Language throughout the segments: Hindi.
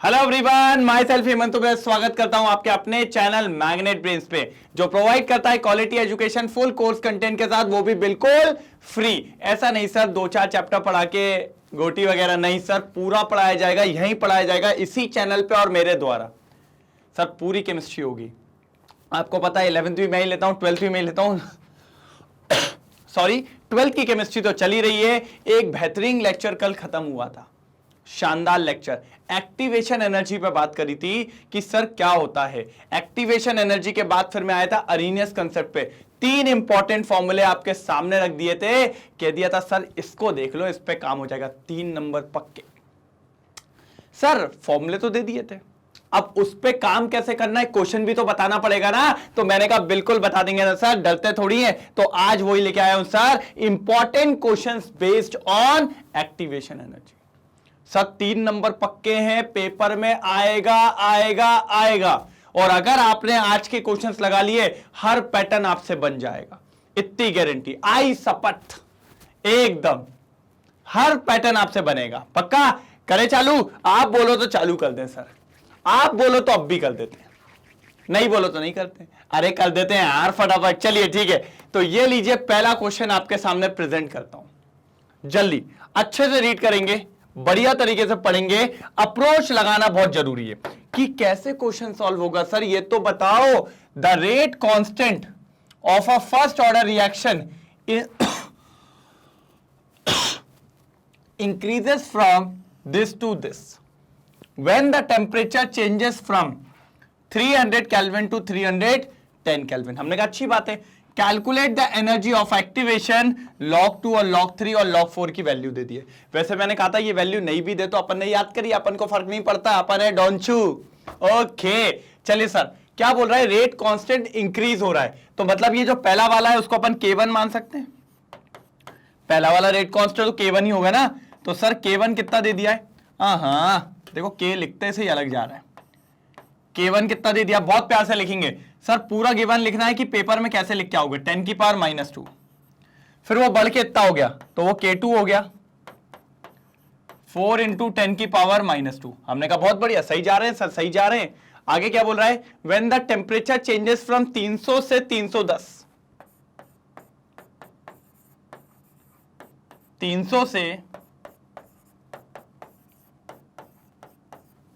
Hello everyone, my self Hemant Dubey स्वागत करता हूं आपके अपने चैनल मैग्नेट ब्रेन्स पे, जो प्रोवाइड करता है quality education full course content के साथ, वो भी बिल्कुल फ्री। ऐसा नहीं सर 2-4 चैप्टर पढ़ा के गोटी वगैरह नहीं सर, पूरा पढ़ाया जाएगा, यहीं पढ़ाया जाएगा इसी चैनल पे और मेरे द्वारा। सर पूरी केमिस्ट्री होगी, आपको पता है 11वीं में ही लेता हूं, 12वीं में ही लेता हूं सॉरी 12th की केमिस्ट्री तो चली रही है। एक बेहतरीन लेक्चर कल खत्म हुआ था, शानदार लेक्चर, एक्टिवेशन एनर्जी पे बात करी थी कि सर क्या होता है। एक्टिवेशन एनर्जी के बाद फिर मैं आया था अरेनियस कांसेप्ट पे, 3 इंपॉर्टेंट फॉर्मूले आपके सामने रख दिए थे, कह दिया था सर इसको देख लो, इस पे काम हो जाएगा, 3 नंबर पक्के। सर फॉर्मूले तो दे दिए थे, अब उस पे काम कैसे करना है, क्वेश्चन भी तो बताना पड़ेगा ना। तो मैंने कहा बिल्कुल बता देंगे ना सर, डरते थोड़ी है। तो आज वही लेके आया हूं sir, important questions based on activation energy. Sir 3 number पक्के हैं, पेपर में आएगा आएगा आएगा। और अगर आपने आज के क्वेश्चंस लगा लिए, हर पैटर्न आपसे बन जाएगा, इतनी गारंटी, आई शपथ, एकदम हर पैटर्न आपसे बनेगा। पक्का करे चालू? आप बोलो तो चालू कर दें सर, आप बोलो तो अब भी कर देते हैं, नहीं बोलो तो नहीं करते। अरे कर देते हैं यार फटाफट। चलिए ठीक है, तो ये लीजिए पहला क्वेश्चन आपके सामने प्रेजेंट करता हूं, जल्दी अच्छे से रीड करेंगे, बढ़िया तरीके से पढ़ेंगे। अप्रोच लगाना बहुत जरूरी है कि कैसे क्वेश्चन सॉल्व होगा। सर ये तो बताओ, the rate constant of a first order reaction increases from this to this when the temperature changes from 300 Kelvin to 310 Kelvin। हमने कहा अच्छी बात है, calculate the energy of activation log 2 और log 3 और log 4 की वैल्यू दे दिए। वैसे मैंने कहा था ये वैल्यू नहीं भी दे तो अपन ने याद करी, अपन को फर्क नहीं पड़ता, अपन है डोंचू। ओके चलिए सर, क्या बोल रहा है, रेट कांस्टेंट इंक्रीज हो रहा है, तो मतलब ये जो पहला वाला है उसको अपन K1 मान सकते हैं। पहला वाला रेट कांस्टेंट तो K1 ही होगा ना। तो सर K1 कितना दे दिया है, हाँ देखो K लिखते से ही अलग जा रहा है। K1 कितना दे दिया, बहुत प्यार से लिखेंगे सर, पूरा गिवन लिखना है कि पेपर में कैसे लिख के आओगे, 10 की पावर -2, फिर वो बढ़ के इतना हो गया तो वो K2 हो गया, 4 × 10 की पावर -2। हमने कहा बहुत बढ़िया, सही जा रहे हैं सर, सही जा रहे हैं। आगे क्या बोल रहा है, when the temperature changes from 300 से 310, 300 से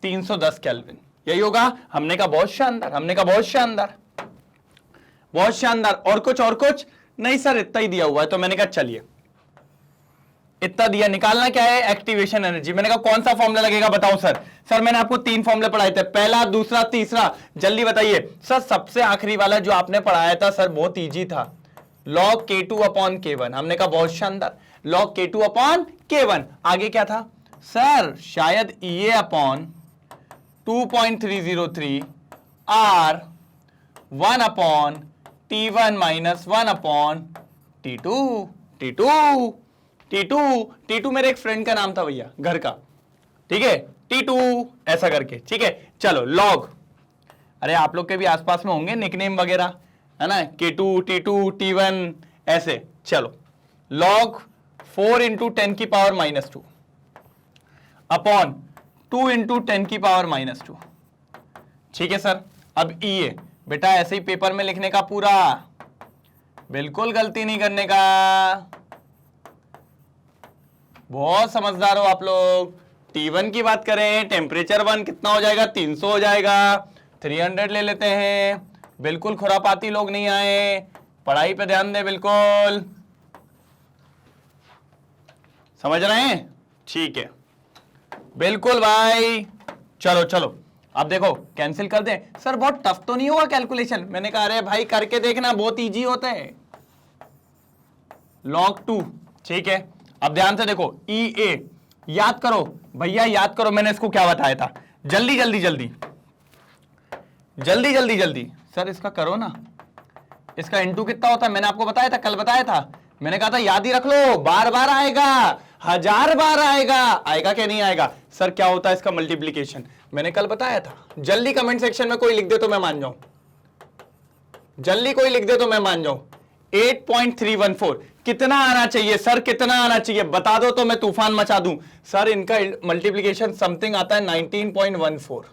310 केल्विन, यही होगा। हमने कहा बहुत शानदार, हमने कहा बहुत शानदार, बहुत शानदार। और कुछ नहीं सर, इतना ही दिया हुआ है। तो मैंने कहा चलिए इतना दिया, निकालना क्या है, एक्टिवेशन एनर्जी। मैंने कहा कौन सा फॉर्मूला लगेगा बताओ सर। सर मैंने आपको 3 फॉर्मूले पढ़ाए थे, पहला, दूसरा, तीसरा, जल्दी बताइए सर। सबसे आखिरी वाला जो आपने पढ़ाया था सर बहुत इजी था, log K2 अपॉन K1। हमने कहा बहुत शानदार, log K2 अपॉन K1। आगे क्या था सर, शायद EA upon 2.303 R 1 upon T1 minus 1 upon T2 मेरे एक फ्रेंड का नाम था भैया, घर का, ठीक है, T2 ऐसा करके, ठीक है। चलो लॉग, अरे आप लोग के भी आसपास में होंगे निकनेम वगैरह, है ना, K2 T2 T1 ऐसे। चलो लॉग 4 × 10 की पावर -2 अपॉन 2 × 10 की पावर -2, ठीक है सर। अब EA बेटा ऐसे ही पेपर में लिखने का पूरा, बिल्कुल गलती नहीं करने का, बहुत समझदार हो आप लोग। T1 की बात करें, टेम्परेचर 1 कितना हो जाएगा, 300 हो जाएगा, 300 ले लेते हैं। बिल्कुल खुरापाती लोग नहीं आए, पढ़ाई पे ध्यान दे, बिल्कुल समझ रहे हैं, ठीक है बिल्कुल भाई। चलो अब देखो कैंसिल कर दें। सर बहुत टफ तो नहीं हुआ कैलकुलेशन? मैंने कहा अरे भाई करके देखना, बहुत इजी होता है। log 2, ठीक है। अब ध्यान से देखो, EA याद करो भैया, याद करो मैंने इसको क्या बताया था, जल्दी सर इसका करो ना। इसका इंटू कितना होता है, मैंने आपको बताया था, कल बताया था, मैंने कहा था याद ही रख लो, बार बार आएगा, 1000 बार आएगा। आएगा क्या नहीं आएगा सर? क्या होता है इसका मल्टीप्लीकेशन, मैंने कल बताया था। जल्दी कमेंट सेक्शन में कोई लिख दे तो मैं मान जाऊं, जल्दी कोई लिख दे तो मैं मान जाऊं। 8.314 कितना आना चाहिए सर, कितना आना चाहिए बता दो तो मैं तूफान मचा दूं। सर इनका मल्टीप्लीकेशन समथिंग आता है 19.14।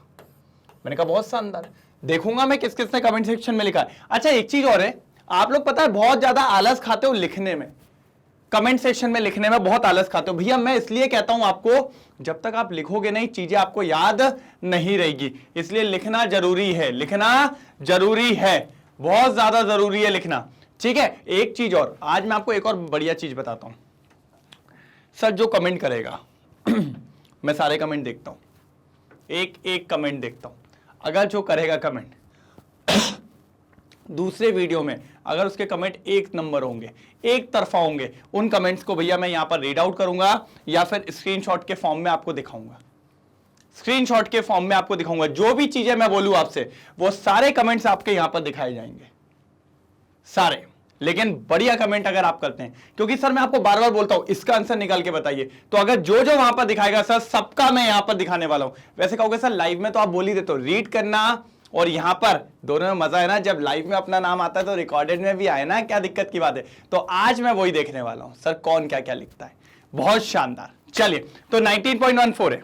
मैंने कहा बहुत शानदार, देखूंगा मैं किस किसने कमेंट सेक्शन में लिखा है। अच्छा एक चीज और है, आप लोग पता है बहुत ज्यादा आलस खाते हो लिखने में, कमेंट सेक्शन में लिखने में बहुत आलस खाते हो। भैया मैं इसलिए कहता हूं आपको, जब तक आप लिखोगे नहीं चीजें आपको याद नहीं रहेगी, इसलिए लिखना जरूरी है, लिखना जरूरी है, बहुत ज्यादा जरूरी है लिखना। ठीक है, एक चीज और, आज मैं आपको एक और बढ़िया चीज बताता हूं। सर जो कमेंट करेगा मैं सारे कमेंट देखता हूं, एक एक कमेंट देखता हूं, अगर जो करेगा कमेंट दूसरे वीडियो में अगर उसके कमेंट एक नंबर होंगे, एक तरफा होंगे, उन कमेंट्स को भैया मैं यहां पर रीड आउट करूंगा या फिर स्क्रीनशॉट के फॉर्म में आपको दिखाऊंगा, स्क्रीनशॉट के फॉर्म में आपको दिखाऊंगा। जो भी चीजें मैं बोलूं आपसे वो सारे कमेंट्स आपके यहां पर दिखाए जाएंगे, सारे। लेकिन बढ़िया कमेंट अगर आप करते हैं, क्योंकि सर मैं आपको बार बार बोलता हूं इसका आंसर निकाल के बताइए, तो अगर जो जो वहां पर दिखाएगा सर सबका मैं यहां पर दिखाने वाला हूं। वैसे कहोगे सर लाइव में तो आप बोल ही देते हो, रीड करना और यहां पर दोनों में मजा है ना, जब लाइव में अपना नाम आता है तो रिकॉर्डेड में भी आए ना, क्या दिक्कत की बात है। तो आज मैं वही देखने वाला हूं, सर कौन क्या क्या लिखता है, बहुत शानदार। चलिए तो 19.14 है,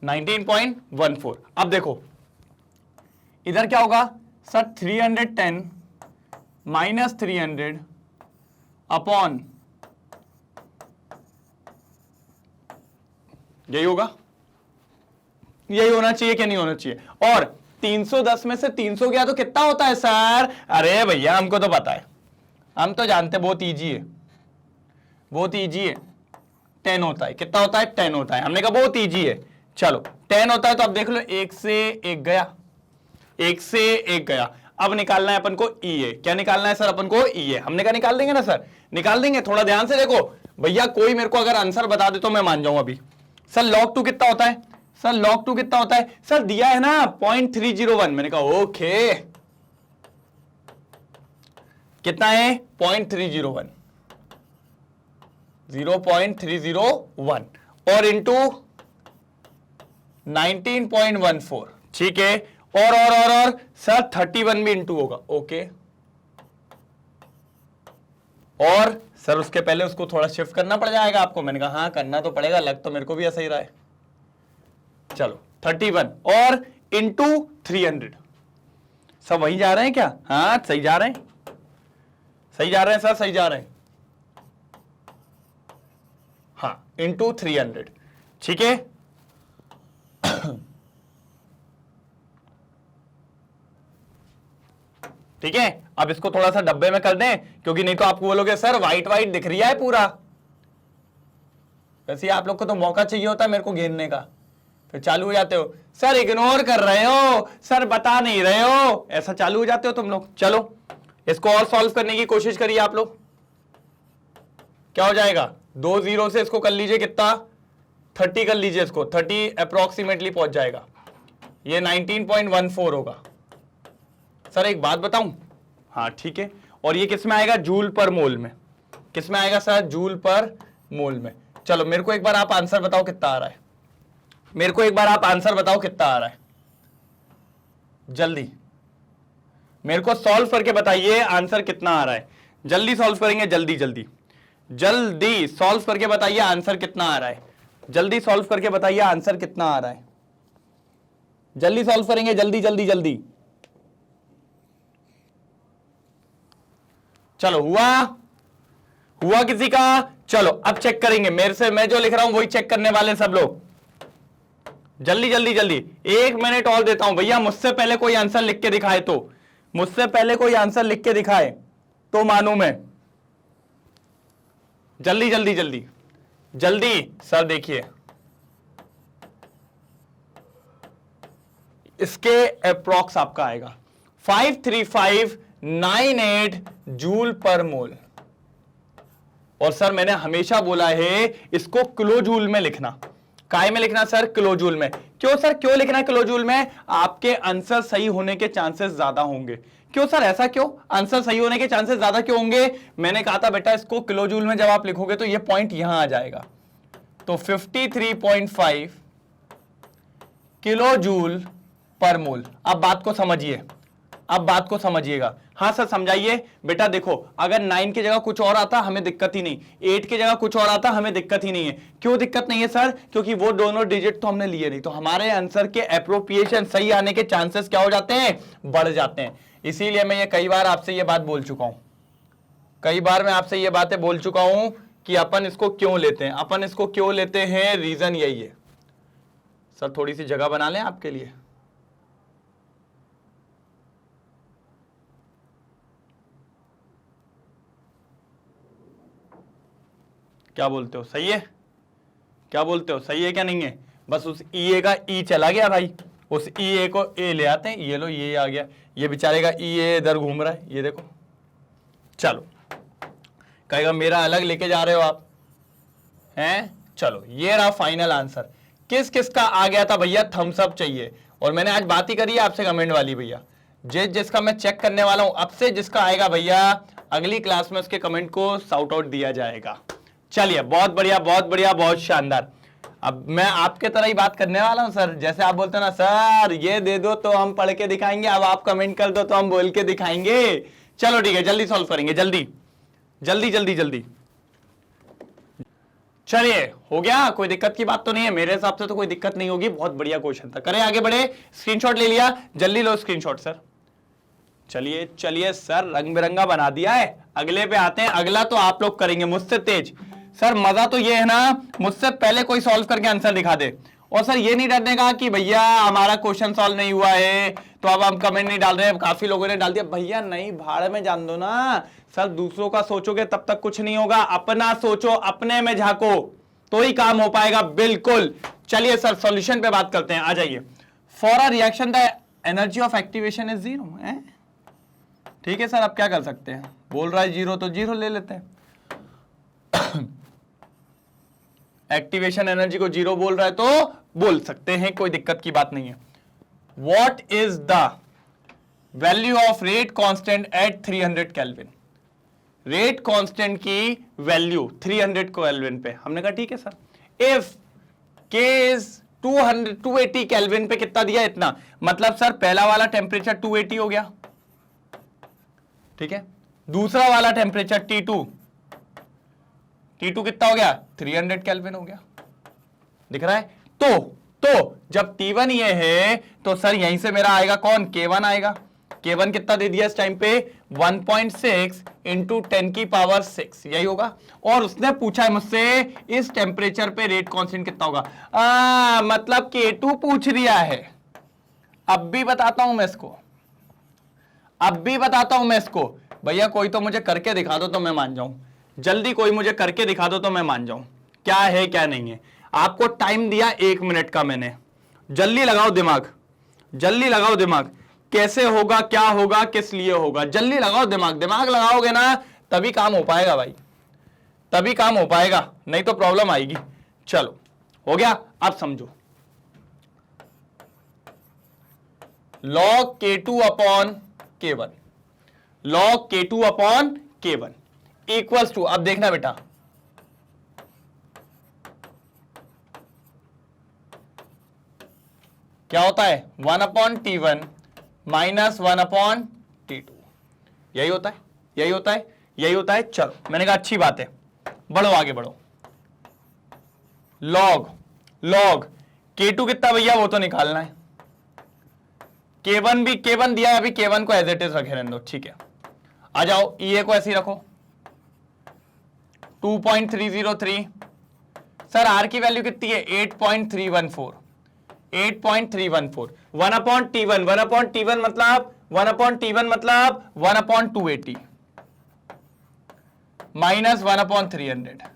19.14। अब देखो इधर क्या होगा सर, 310 माइनस 300 अपॉन, यही होगा, यही होना चाहिए कि नहीं होना चाहिए। और 310 में से 300 गया तो कितना होता है सर? अरे भैया हमको तो पता है, हम तो जानते, बहुत ईजी है, बहुत ईजी है, 10 होता है। कितना होता है? 10 होता है। हमने कहा बहुत ईजी है, चलो 10 होता है। तो अब देख लो, एक से एक गया, एक से एक गया। अब निकालना है अपन को ई ए। क्या निकालना है सर अपन को? ई ए। हमने कहा निकाल देंगे ना सर, निकाल देंगे। थोड़ा ध्यान से देखो भैया, कोई मेरे को अगर आंसर बता दे तो मैं मान जाऊं अभी। सर log 2 कितना होता है? सर log 2 कितना होता है? सर दिया है ना 0.301। मैंने कहा ओके, कितना है? 0.301, 0.301 और इंटू 19.14। ठीक है, और सर 31 भी इंटू होगा। ओके, और सर उसके पहले उसको थोड़ा शिफ्ट करना पड़ जाएगा आपको। मैंने कहा हाँ करना तो पड़ेगा, लग तो मेरे को भी ऐसा ही रहा है। चलो 31 और इंटू 300। सब वही जा रहे हैं क्या? हाँ सही जा रहे हैं, सही जा रहे हैं सर, सही जा रहे हैं। हाँ इंटू 300। ठीक है, ठीक है। अब इसको थोड़ा सा डब्बे में कर दें, क्योंकि नहीं तो आपको बोलोगे सर व्हाइट व्हाइट दिख रहा है पूरा। वैसे आप लोग को तो मौका चाहिए होता है मेरे को घेरने का, फिर चालू हो जाते हो सर इग्नोर कर रहे हो, सर बता नहीं रहे हो, ऐसा चालू हो जाते हो तुम लोग। चलो इसको और सॉल्व करने की कोशिश करिए आप लोग। क्या हो जाएगा? 2 0 से इसको कर लीजिए, कितना? 30 कर लीजिए इसको, 30 अप्रोक्सीमेटली पहुंच जाएगा। ये 19.14 होगा। सर एक बात बताऊं? हाँ ठीक है, और ये किस में आएगा? जूल पर मोल में। किस में आएगा सर? जूल पर मोल में। चलो मेरे को एक बार आप आंसर बताओ कितना आ रहा है, मेरे को एक बार आप आंसर बताओ कितना आ रहा है, जल्दी मेरे को सॉल्व करके बताइए आंसर कितना आ रहा है। जल्दी सॉल्व करेंगे, जल्दी जल्दी जल्दी सॉल्व करके बताइए आंसर कितना आ रहा है। जल्दी सॉल्व करके बताइए आंसर कितना आ रहा है, जल्दी सॉल्व करेंगे, जल्दी जल्दी जल्दी। चलो हुआ? हुआ किसी का? चलो अब चेक करेंगे, मेरे से मैं जो लिख रहा हूं वही चेक करने वाले सब लोग। जल्दी जल्दी जल्दी, 1 मिनट और देता हूं भैया। मुझसे पहले कोई आंसर लिख के दिखाए तो, मुझसे पहले कोई आंसर लिख के दिखाए तो मानू मैं। जल्दी जल्दी जल्दी जल्दी। सर देखिए इसके अप्रॉक्स आपका आएगा 53598 जूल पर मोल। और सर मैंने हमेशा बोला है इसको किलो जूल में लिखना। काय में लिखना सर? किलो जूल में। क्यों सर, क्यों लिखना है किलो जूल में? आपके आंसर सही होने के चांसेस ज्यादा होंगे। क्यों सर, ऐसा क्यों? आंसर सही होने के चांसेस ज्यादा क्यों होंगे? मैंने कहा था बेटा इसको किलो जूल में जब आप लिखोगे तो ये पॉइंट यहां आ जाएगा। तो 53.5 किलो जूल पर मोल। अब बात को समझिए, अब बात को समझिएगा। हाँ सर समझाइए। बेटा देखो, अगर 9 की जगह कुछ और आता हमें दिक्कत ही नहीं, 8 की जगह कुछ और आता हमें दिक्कत ही नहीं है। क्यों दिक्कत नहीं है सर? क्योंकि वो दोनों डिजिट तो हमने लिए नहीं, तो हमारे आंसर के एप्रोप्रिएशन सही आने के चांसेस क्या हो जाते हैं? बढ़ जाते हैं। इसीलिए मैं ये कई बार आपसे ये बात बोल चुका हूं, कई बार मैं आपसे ये बातें बोल चुका हूं कि अपन इसको क्यों लेते हैं, अपन इसको क्यों लेते हैं, रीजन यही है। सर थोड़ी सी जगह बना लें आपके लिए। क्या बोलते हो, सही है? क्या बोलते हो, सही है क्या नहीं है? बस उस ई ए का ई चला गया भाई, उस ई ए को ए ले आते हैं, ये लो ये आ गया, ये बेचारे का ई ए इधर घूम रहा है, ये देखो। चलो कहेगा मेरा अलग लेके जा रहे हो आप हैं। चलो ये रहा फाइनल आंसर। किस किस का आ गया था भैया? थम्स अप चाहिए। और मैंने आज बात ही करी है आपसे कमेंट वाली भैया, जिसका मैं चेक करने वाला हूं अब से, जिसका आएगा भैया अगली क्लास में उसके कमेंट को साउट आउट दिया जाएगा। चलिए बहुत बढ़िया, बहुत बढ़िया, बहुत शानदार। अब मैं आपके तरह ही बात करने वाला हूं सर, जैसे आप बोलते हैं ना सर ये दे दो तो हम पढ़ के दिखाएंगे, अब आप कमेंट कर दो तो हम बोल के दिखाएंगे। चलो ठीक है, जल्दी सॉल्व करेंगे, जल्दी जल्दी जल्दी जल्दी। चलिए हो गया, कोई दिक्कत की बात तो नहीं है, मेरे हिसाब से तो कोई दिक्कत नहीं होगी। बहुत बढ़िया क्वेश्चन था, करें आगे बढ़े। स्क्रीनशॉट ले लिया, जल्दी लो स्क्रीनशॉट सर। चलिए चलिए सर, रंग बिरंगा बना दिया है। अगले पे आते हैं, अगला तो आप लोग करेंगे मुझसे तेज। सर मजा तो ये है ना, मुझसे पहले कोई सॉल्व करके आंसर दिखा दे। और सर ये नहीं डरने का कि भैया हमारा क्वेश्चन सॉल्व नहीं हुआ है तो अब हम कमेंट नहीं डाल रहे हैं। काफी लोगों ने डाल दिया, भैया नहीं, भाड़ में जान दो ना सर, दूसरों का सोचोगे तब तक कुछ नहीं होगा, अपना सोचो, अपने में झांको तो ही काम हो पाएगा। बिल्कुल। चलिए सर सॉल्यूशन पे बात करते हैं, आ जाइए। For a reaction the energy of activation is 0। ठीक है सर, अब क्या कर सकते हैं? बोल रहा है 0 तो 0 ले लेते हैं। एक्टिवेशन एनर्जी को 0 बोल रहा है तो बोल सकते हैं, कोई दिक्कत की बात नहीं है। What is the value of rate constant eight 300 kelvin? Rate constant की वैल्यू 300 केल्विन पे। हमने कहा ठीक है सर, इफ के इज 280 केल्विन पे कितना दिया? इतना। मतलब सर पहला वाला टेम्परेचर 280 हो गया, ठीक है। दूसरा वाला टेम्परेचर T2 कितना हो गया? 300 केल्विन हो गया, दिख रहा है? तो जब T1 ये है तो सर यहीं से मेरा आएगा कौन? K1 आएगा। K1 कितना दे दिया इस टाइम पे? 1.6 इंटू 10 की पावर 6, यही होगा। और उसने पूछा है मुझसे इस टेम्परेचर पे रेट कांस्टेंट कितना होगा। मतलब K2 पूछ रिया है। अब भी बताता हूं मैं इसको, अब भी बताता हूं मैं इसको। भैया कोई तो मुझे करके दिखा दो तो मैं मान जाऊं, जल्दी कोई मुझे करके दिखा दो तो मैं मान जाऊं क्या है क्या नहीं है। आपको टाइम दिया 1 मिनट का मैंने, जल्दी लगाओ दिमाग, जल्दी लगाओ दिमाग। कैसे होगा, क्या होगा, किस लिए होगा, जल्दी लगाओ दिमाग। दिमाग लगाओगे ना तभी काम हो पाएगा भाई, तभी काम हो पाएगा, नहीं तो प्रॉब्लम आएगी। चलो हो गया, अब समझो। log K2 upon K1, log K2 upon K1 equals to, अब देखना बेटा, क्या होता है? 1 upon T1 minus 1 upon T2। यही होता है, यही होता है, यही होता है। चलो मैंने कहा अच्छी बात है, बढ़ो आगे बढ़ो। log K2 कितना भैया वो तो निकालना है, K1 भी K1 दिया है, अभी K1 को एज इट इज रखे रहने दो, ठीक है। आ जाओ, EA को ऐसे ही रखो 2.303। सर R की वैल्यू कितनी है? 8.314, 8.314। 1 अपॉन T1, 1 अपॉन T1 मतलब 1 अपॉन T1 मतलब 1 अपॉन 280 माइनस 1 अपॉन 300।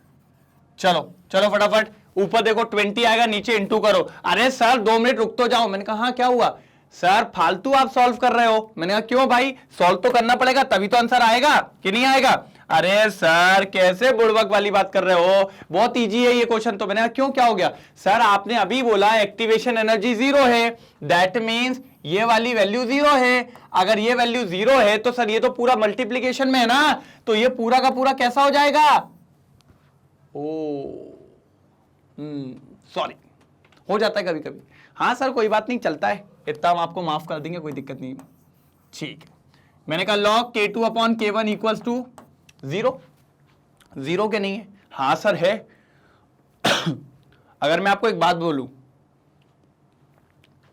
चलो चलो फटाफट, ऊपर देखो 20 आएगा, नीचे इंटू करो। अरे सर 2 मिनट रुक तो जाओ। मैंने कहा हाँ क्या हुआ सर, फालतू आप सॉल्व कर रहे हो। मैंने कहा क्यों भाई, सॉल्व तो करना पड़ेगा तभी तो आंसर आएगा कि नहीं आएगा। अरे सर कैसे बुड़बक वाली बात कर रहे हो, बहुत इजी है ये क्वेश्चन। तो मैंने कहा क्यों, क्या हो गया? सर आपने अभी बोला एक्टिवेशन एनर्जी 0 है, दैट मींस ये वाली वैल्यू 0 है। अगर ये वैल्यू 0 है तो सर ये तो पूरा मल्टीप्लीकेशन में है ना, तो ये पूरा का पूरा कैसा हो जाएगा? ओ सॉरी, हो जाता है कभी कभी। हाँ सर कोई बात नहीं, चलता है, इतना हम आपको माफ कर देंगे, कोई दिक्कत नहीं। ठीक है, मैंने कहा log K2 upon K1 equals to 0, 0 के नहीं है? हाँ सर है। अगर मैं आपको एक बात बोलूं,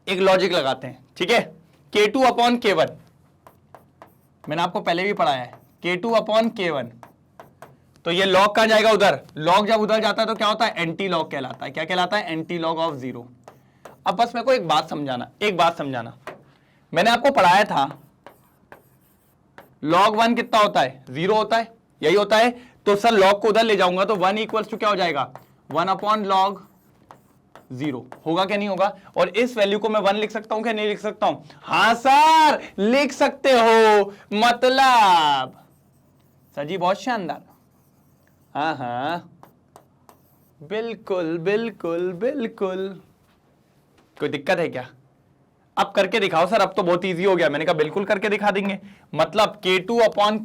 एक लॉजिक लगाते हैं, ठीक है, K2 अपॉन K1 मैंने आपको पहले भी पढ़ाया है, K2 अपॉन K1, तो ये लॉग कहां जाएगा? उधर। लॉग जब उधर जाता है तो क्या होता है? एंटी लॉग कहलाता है। क्या कहलाता है? Anti log of 0। अब बस मेरे को एक बात समझाना, मैंने आपको पढ़ाया था log 1 कितना होता है? 0 होता है, यही होता है। तो सर log को उधर ले जाऊंगा तो 1 इक्वल्स टू क्या हो जाएगा? 1 अपॉन log 0 होगा क्या? नहीं होगा। और इस वैल्यू को मैं 1 लिख सकता हूं क्या? नहीं लिख सकता हूं? हाँ सर लिख सकते हो। मतलब सर जी बहुत शानदार। हाँ हाँ बिल्कुल बिल्कुल बिल्कुल। कोई दिक्कत है क्या? अब करके दिखाओ सर, अब तो बहुत इजी हो गया। मैंने कहा बिल्कुल करके दिखा देंगे। मतलब K2 upon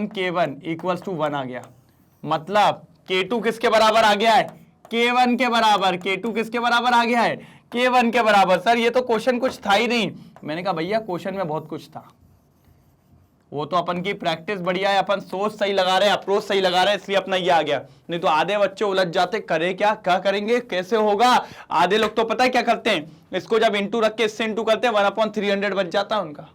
K1 equals to 1 आ गया। मतलब K2 किसके बराबर आ गया है? K1 के बराबर। K2 किसके बराबर आ गया है? K1 के बराबर। सर ये तो क्वेश्चन कुछ था ही नहीं। मैंने कहा भैया क्वेश्चन में बहुत कुछ था, वो तो अपन की प्रैक्टिस बढ़िया है, अपन सोच सही लगा रहे हैं, अप्रोच सही लगा रहे हैं, इसलिए अपना ये आ गया। नहीं तो आधे बच्चे उलझ जाते, करे क्या करेंगे, कैसे होगा। आधे लोग तो पता है क्या करते हैं, इसको जब इंटू रख के इससे इंटू करते हैं 1/300 बच जाता है उनका।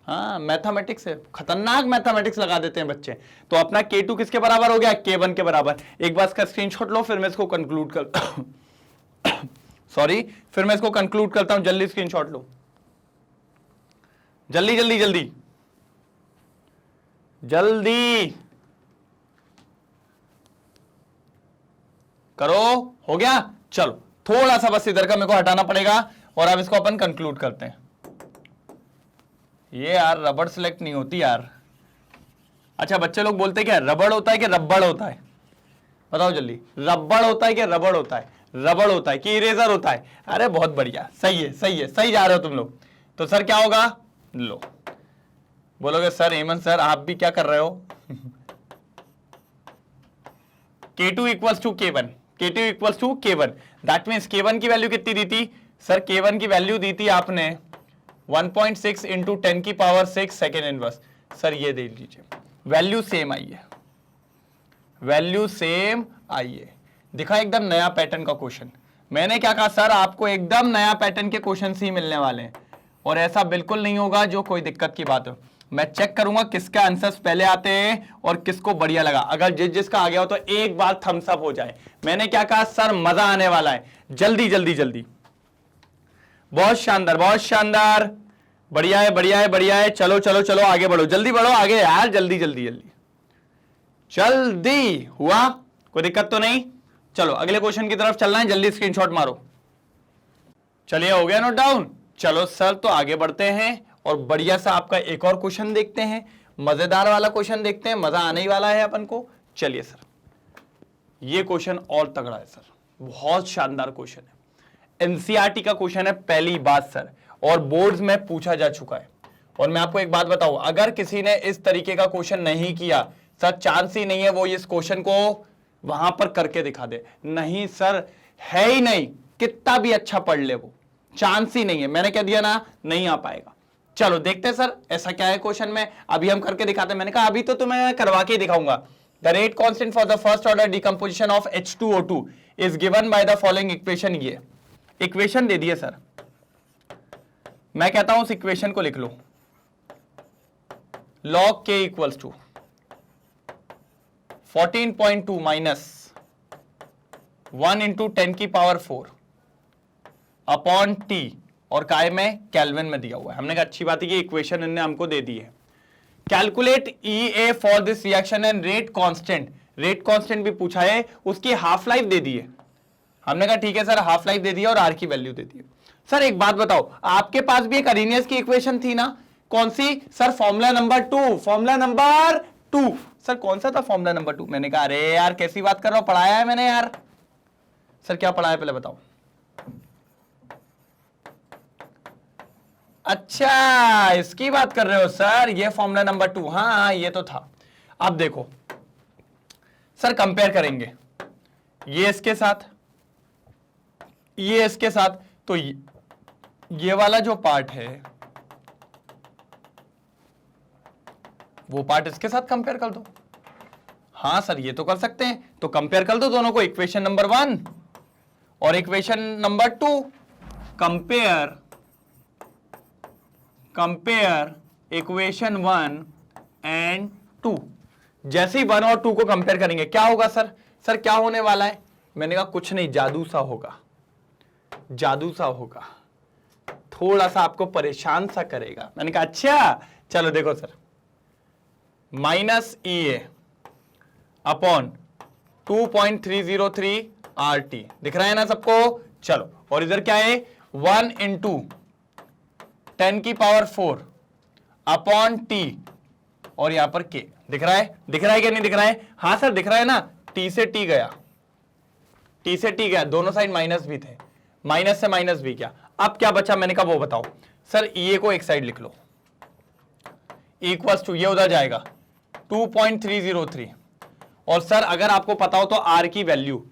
हाँ मैथमेटिक्स है, खतरनाक मैथमेटिक्स लगा देते हैं बच्चे। तो अपना K2 किसके बराबर हो गया? K1 के बराबर। एक बार इसका स्क्रीनशॉट लो, फिर मैं इसको कंक्लूड कर सॉरी, फिर मैं इसको कंक्लूड करता हूं। जल्दी स्क्रीनशॉट लो, जल्दी जल्दी जल्दी जल्दी करो। हो गया? चलो थोड़ा सा बस इधर का मेरे को हटाना पड़ेगा और अब इसको अपन कंक्लूड करते हैं। ये यार रबड़ सिलेक्ट नहीं होती यार। अच्छा बच्चे लोग बोलते क्या, रबड़ होता है कि रबड़ होता है? बताओ जल्दी, रबड़ होता है कि रबड़ होता है? रबड़ होता है कि इरेजर होता है? अरे बहुत बढ़िया, सही है सही है, सही जा रहे हो तुम लोग। तो सर क्या होगा? लो बोलोगे सर हेमंत सर आप भी क्या कर रहे हो? K2 equals to K1, K2 equals to K1, that means K1 की वैल्यू कितनी दी थी? सर K1 की वैल्यू दी थी आपने 1.6 इंटू 10 की पावर 6 सेकेंड इनवर्स। सर ये दे लीजिए, वैल्यू सेम आई है, वैल्यू सेम आई है। दिखा एकदम नया पैटर्न का क्वेश्चन। मैंने क्या कहा सर, आपको एकदम नया पैटर्न के क्वेश्चन ही मिलने वाले हैं, और ऐसा बिल्कुल नहीं होगा जो कोई दिक्कत की बात हो। मैं चेक करूंगा किसके आंसर्स पहले आते हैं और किसको बढ़िया लगा। अगर जिसका आ गया हो तो एक बार थम्स अप हो जाए। मैंने क्या कहा सर, मजा आने वाला है। जल्दी जल्दी जल्दी, बहुत शानदार बहुत शानदार, बढ़िया है बढ़िया है बढ़िया है। चलो चलो चलो आगे बढ़ो, जल्दी बढ़ो आगे यार, जल्दी जल्दी जल्दी जल्दी। हुआ? कोई दिक्कत तो नहीं? चलो अगले क्वेश्चन की तरफ चलना है, जल्दी स्क्रीनशॉट मारो। चलिए हो गया नोट डाउन। चलो सर तो आगे बढ़ते हैं और बढ़िया सा आपका एक और क्वेश्चन देखते हैं, मजेदार वाला क्वेश्चन देखते हैं, मजा आने ही वाला है अपन को। चलिए सर, ये क्वेश्चन और तगड़ा है सर, बहुत शानदार क्वेश्चन है, एनसीईआरटी का क्वेश्चन है पहली बात सर, और बोर्ड्स में पूछा जा चुका है। और मैं आपको एक बात बताऊं, अगर किसी ने इस तरीके का क्वेश्चन नहीं किया सर, चांस ही नहीं है वो इस क्वेश्चन को वहां पर करके दिखा दे। नहीं सर, है ही नहीं, कितना भी अच्छा पढ़ ले वो, चांस ही नहीं है। मैंने कह दिया ना, नहीं आ पाएगा। चलो देखते हैं सर ऐसा क्या है क्वेश्चन में, अभी हम करके दिखाते हैं। मैंने कहा अभी तो तुम्हें करवा के दिखाऊंगा। The rate constant for the first order decomposition of H2O2 is given by the following equation. ये इक्वेशन दे दिए सर, मैं कहता हूं उस इक्वेशन को लिख लो। log K equals to 14.2 minus 1 into 10 की पावर 4 अपॉन T, और काय में केल्विन में दिया हुआ है। हमने कहा अच्छी बात है कि इक्वेशन इन्होंने हमको दे दी है। Calculate EA for this reaction and rate constant, rate constant भी पूछा है, उसकी हाफ लाइफ दे दी है। हमने कहा ठीक है सर, हाफ लाइफ दे दी है और R की वैल्यू दे दी है। सर एक बात बताओ, आपके पास भी एक अरेनियस की इक्वेशन थी ना, कौन सी sir? Formula number 2, formula number 2। Sir कौन सा था फॉर्मूला नंबर 2? मैंने कहा अरे यार कैसी बात कर रहा हूं, पढ़ाया है मैंने यार। सर क्या पढ़ाया पहले बताओ। अच्छा इसकी बात कर रहे हो सर, ये फॉर्मूला नंबर 2, हाँ ये तो था। अब देखो सर, कंपेयर करेंगे ये इसके साथ, ये इसके साथ, तो ये वाला जो पार्ट है वो पार्ट इसके साथ कंपेयर कर दो। हाँ सर ये तो कर सकते हैं, तो कंपेयर कर दो दोनों को, इक्वेशन नंबर 1 और equation number 2। Compare equation 1 and 2। जैसे ही 1 और 2 को कंपेयर करेंगे क्या होगा सर? सर क्या होने वाला है? मैंने कहा कुछ नहीं, जादू सा होगा, जादू सा होगा, थोड़ा सा आपको परेशान सा करेगा। मैंने कहा अच्छा चलो देखो sir, minus EA upon 2.303 RT दिख रहा है ना सबको? चलो, और इधर क्या है? 1 इंटू 10 की पावर 4 अपॉन T, और यहां पर K दिख रहा है? दिख रहा है कि नहीं दिख रहा है? हाँ सर दिख रहा है ना, T से T गया, T से T गया, दोनों साइड माइनस भी थे, माइनस से माइनस भी क्या। अब क्या बचा? मैंने कहा वो बताओ सर। EA को एक साइड लिख लो, इक्वल्स टू, ये उधर जाएगा 2.303, और सर अगर आपको पता हो तो R की वैल्यू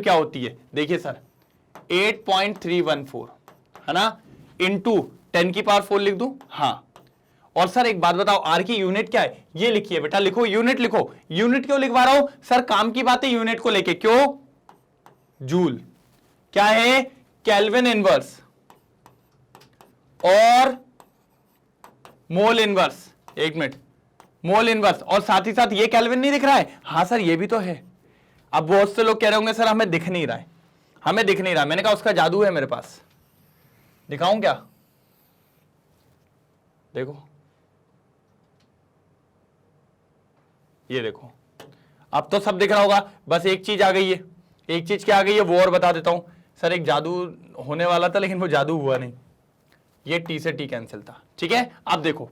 क्या होती है? देखिए सर 8.314 है ना, इंटू 10 की पावर 4 लिख दूं? हाँ। और सर एक बात बताओ, R की यूनिट क्या है? ये लिखिए बेटा, लिखो यूनिट लिखो। यूनिट क्यों लिखवा रहा हूं सर? काम की बात है यूनिट को लेके। क्यों? जूल क्या है? केल्विन इनवर्स और मोल इनवर्स। एक मिनट, मोल इनवर्स, और साथ ही साथ ये केल्विन नहीं दिख रहा है? हाँ सर ये भी तो है। अब बहुत से लोग कह रहे होंगे सर हमें दिख नहीं रहा है, हमें दिख नहीं रहा। मैंने कहा उसका जादू है मेरे पास, दिखाऊं क्या? देखो, ये देखो, अब तो सब दिख रहा होगा। बस एक चीज आ गई है, एक चीज क्या आ गई है वो और बता देता हूं सर। एक जादू होने वाला था लेकिन वो जादू हुआ नहीं, ये T से T कैंसिल था। ठीक है, अब देखो,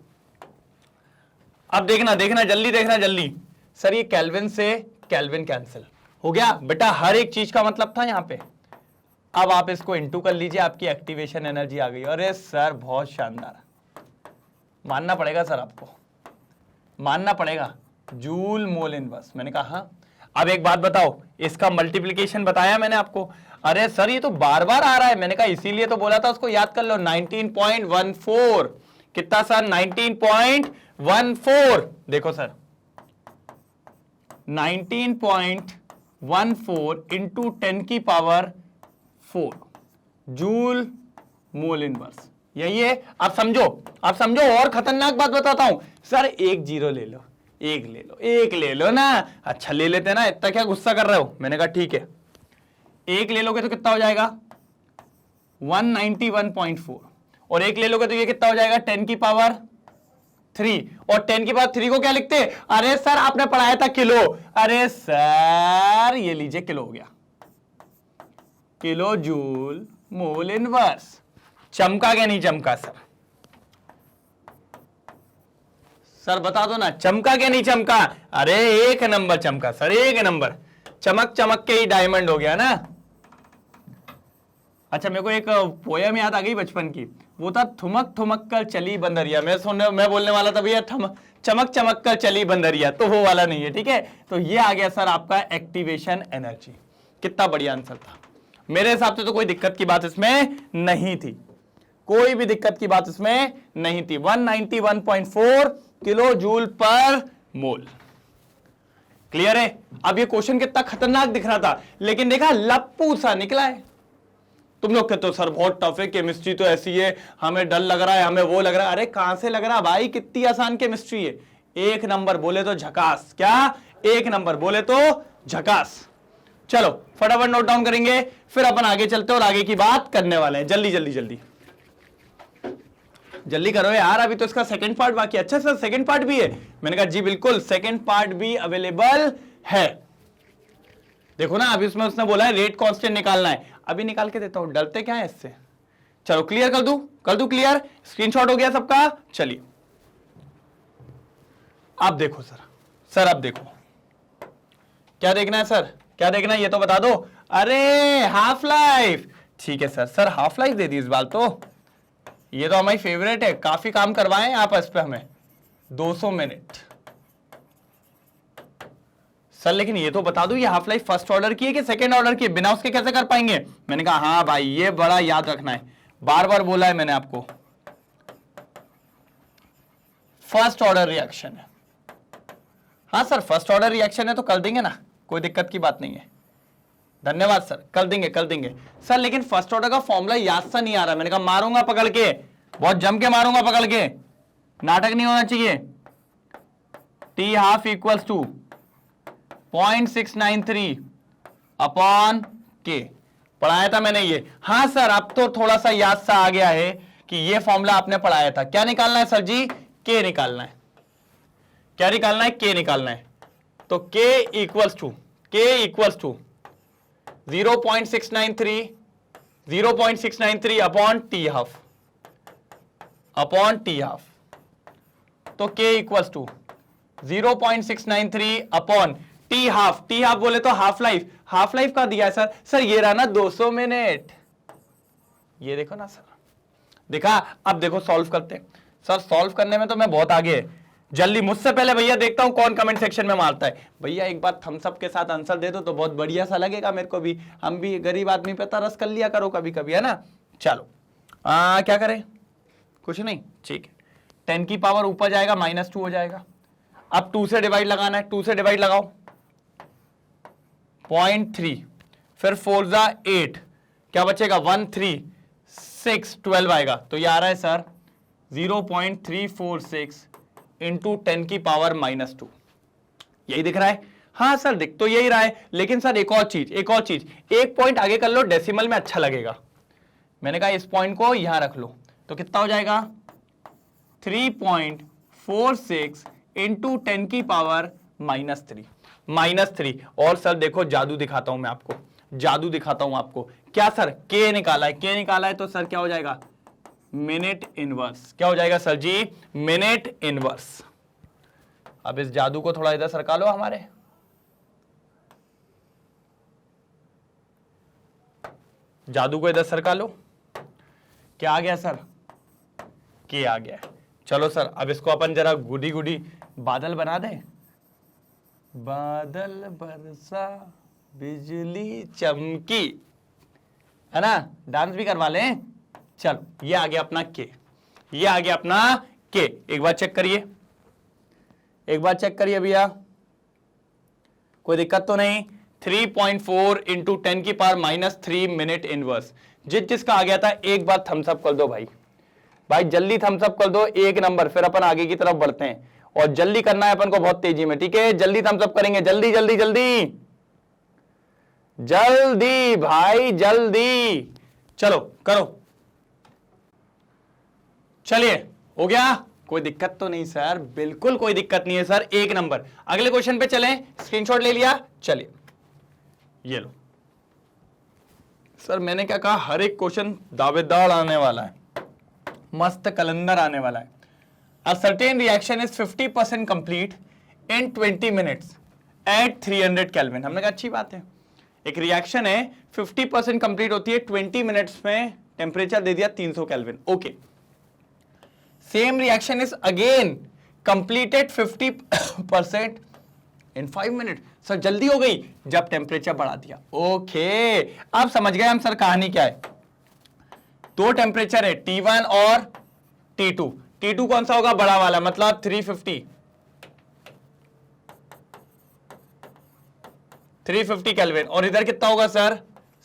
अब देखना जल्दी, देखना जल्दी। सर ये केल्विन से केल्विन कैंसिल हो गया बेटा, हर एक चीज का मतलब था यहां पे। अब आप इसको इंटू कर लीजिए, आपकी एक्टिवेशन एनर्जी आ गई। अरे सर बहुत शानदार, मानना पड़ेगा सर, आपको मानना पड़ेगा, जूल मोल इनवर्स। मैंने कहा हाँ। अब एक बात बताओ, इसका मल्टीप्लिकेशन बताया मैंने आपको। अरे सर ये तो बार बार आ रहा है। मैंने कहा इसीलिए तो बोला था उसको याद कर लो, 19.14। कितना सर? 19.14। देखो सर 19.14 इंटू 10 की पावर 4 जूल मोल इनवर्स, यही है। अब समझो, अब समझो, और खतरनाक बात बताता हूं सर। एक जीरो ले लो, एक ले लो, एक ले लो ना। अच्छा ले लेते ना, इतना क्या गुस्सा कर रहे हो? मैंने कहा ठीक है, एक ले लोगे तो कितना हो जाएगा? 191.4, और एक ले लोगे तो ये कितना हो जाएगा? 10 की पावर 3, और 10 की पावर 3 को क्या लिखते? अरे सर आपने पढ़ाया था किलो। अरे सर ये लीजिए किलो हो गया, किलो जूल मोल इनवर्स। चमका क्या नहीं चमका सर? सर बता दो ना, चमका क्या नहीं चमका? अरे एक नंबर चमका सर, एक नंबर। चमक चमक के ही डायमंड हो गया ना। अच्छा मेरे को एक पोयम याद आ गई बचपन की, वो था ठुमक ठुमक कर चली बंदरिया। मैं बोलने वाला था भैया चमक चमक कर चली बंदरिया, तो वो वाला नहीं है। ठीक है, तो ये आ गया सर आपका एक्टिवेशन एनर्जी। कितना बढ़िया आंसर था। मेरे हिसाब से तो कोई दिक्कत की बात इसमें नहीं थी, कोई भी दिक्कत की बात इसमें नहीं थी। 191.4 किलो जूल पर मोल। क्लियर है? अब ये क्वेश्चन कितना खतरनाक दिख रहा था, लेकिन देखा लप्पू सा निकला है। तुम लोग कहते हो सर बहुत टफ है, केमिस्ट्री तो ऐसी है, हमें डर लग रहा है, हमें वो लग रहा है। अरे कहां से लग रहा भाई, कितनी आसान केमिस्ट्री है। एक नंबर बोले तो झकास। क्या? एक नंबर बोले तो झकास। चलो फटाफट नोट डाउन करेंगे, फिर अपन आगे चलते और आगे की बात करने वाले हैं। जल्दी जल्दी जल्दी जल्दी करो यार, अभी तो इसका सेकंड पार्ट बाकी है। अच्छा सर सेकंड पार्ट भी है? मैंने कहा जी बिल्कुल, सेकंड पार्ट भी अवेलेबल है। देखो ना, अभी उसमें उसने बोला है रेट कांस्टेंट निकालना है, अभी निकाल के देता हूं। डरते क्या है इससे? चलो क्लियर कर दूं क्लियर? स्क्रीनशॉट हो गया सबका? चलिए अब देखो सर अब देखो क्या देखना है सर, क्या देखना है ये तो बता दो। अरे हाफ लाइफ, ठीक है सर हाफ लाइफ दे दी इस बार तो। ये तो हमारी फेवरेट है, काफी काम करवाएं आप इस पे हमें। 200 मिनट सर लेकिन ये तो बता दो, ये हाफ लाइफ फर्स्ट ऑर्डर की है कि सेकंड ऑर्डर की है, बिना उसके कैसे कर पाएंगे? मैंने कहा हाँ भाई ये बड़ा याद रखना है, बार बार बोला है मैंने आपको, फर्स्ट ऑर्डर रिएक्शन है। हाँ सर फर्स्ट ऑर्डर रिएक्शन है तो कर देंगे ना, कोई दिक्कत की बात नहीं है, धन्यवाद सर, कर देंगे कर देंगे। सर लेकिन फर्स्ट ऑर्डर का फॉर्मूला याद सा नहीं आ रहा। मैंने कहा मारूंगा पकड़ के, बहुत जम के मारूंगा पकड़ के, नाटक नहीं होना चाहिए। T half equals to 0.693 upon K, पढ़ाया था मैंने ये। हाँ सर अब तो थोड़ा सा याद सा आ गया है कि ये फॉर्मूला आपने पढ़ाया था। क्या निकालना है सर जी? के निकालना है। क्या निकालना है? के निकालना है। तो K equals to 0.693 upon T half, तो K equals to 0.693 upon T half. T half बोले तो हाफ लाइफ का दिया है सर। सर ये रहा ना 200 मिनट, ये देखो ना सर, देखा? अब देखो सॉल्व करते हैं। सर सॉल्व करने में तो मैं बहुत आगे है, जल्दी मुझसे पहले भैया देखता हूं कौन कमेंट सेक्शन में मारता है। भैया एक बार थम्स अप के साथ आंसर दे दो तो बहुत बढ़िया सा लगेगा मेरे को भी, हम भी गरीब आदमी पे तरस कर लिया करो कभी कभी, है ना। चलो क्या करें? कुछ नहीं, ठीक है। 10 की पावर ऊपर जाएगा -2 हो जाएगा। अब 2 से डिवाइड लगाना है, 2 से डिवाइड लगाओ 0.3, फिर 4 जा 8, क्या बचेगा 1 3 6 12 आएगा। तो ये आ रहा है सर 0.346 इंटू 10 की पावर -2, यही दिख रहा है? हाँ सर दिख तो यही रहा है, लेकिन सर एक और चीज, एक पॉइंट आगे कर लो, डेसिमल में अच्छा लगेगा। मैंने कहा इस पॉइंट को यहां रख लो, तो कितना हो जाएगा 3.46 इंटू 10 की पावर -3। और सर देखो जादू दिखाता हूं मैं आपको, जादू दिखाता हूं आपको। क्या सर? के निकाला है, के निकाला है तो सर क्या हो जाएगा? Minute inverse. क्या हो जाएगा सर जी? Minute inverse. अब इस जादू को थोड़ा इधर सरका लो हमारे, जादू को इधर सरका लो। क्या आ गया सर? के आ गया। चलो सर अब इसको अपन जरा गुडी गुडी बादल बना दें। बादल बरसा बिजली चमकी, है ना, डांस भी करवा लें। चलो ये आ गया अपना के, ये आ गया अपना के। एक बार चेक करिए, एक बार चेक करिए भैया, कोई दिक्कत तो नहीं। 3.4 इंटू 10 की पावर -3 मिनट इनवर्स। जिसका आ गया था एक बार थम्स अप कर दो भाई, भाई जल्दी थम्स अप कर दो, 1 नंबर। फिर अपन आगे की तरफ बढ़ते हैं, और जल्दी करना है अपन को, बहुत तेजी में, ठीक है? जल्दी थम्स अप करेंगे, जल्दी जल्दी जल्दी जल्दी भाई जल्दी। चलो करो, चलिए हो गया? कोई दिक्कत तो नहीं सर? बिल्कुल कोई दिक्कत नहीं है सर, 1 नंबर। अगले क्वेश्चन पे चलें, स्क्रीनशॉट ले लिया? चलिए ये लो। सर मैंने क्या कहा, हर एक क्वेश्चन दावेदार आने वाला है, मस्त कैलेंडर आने वाला है। A certain reaction is 50% complete in 20 minutes at 300 Kelvin। हमने कहा अच्छी बात है, एक रिएक्शन है 50% कंप्लीट होती है 20 मिनट्स में, टेम्परेचर दे दिया 300 kelvin. Okay, same reaction is again completed 50% in 5 minute. Sir जल्दी हो गई जब टेम्परेचर बढ़ा दिया। ओके अब समझ गए हम सर कहानी क्या है। 2 टेम्परेचर है T1 और T2। T2 कौन सा होगा? बड़ा वाला, मतलब 350 केल्विन, और इधर कितना होगा सर?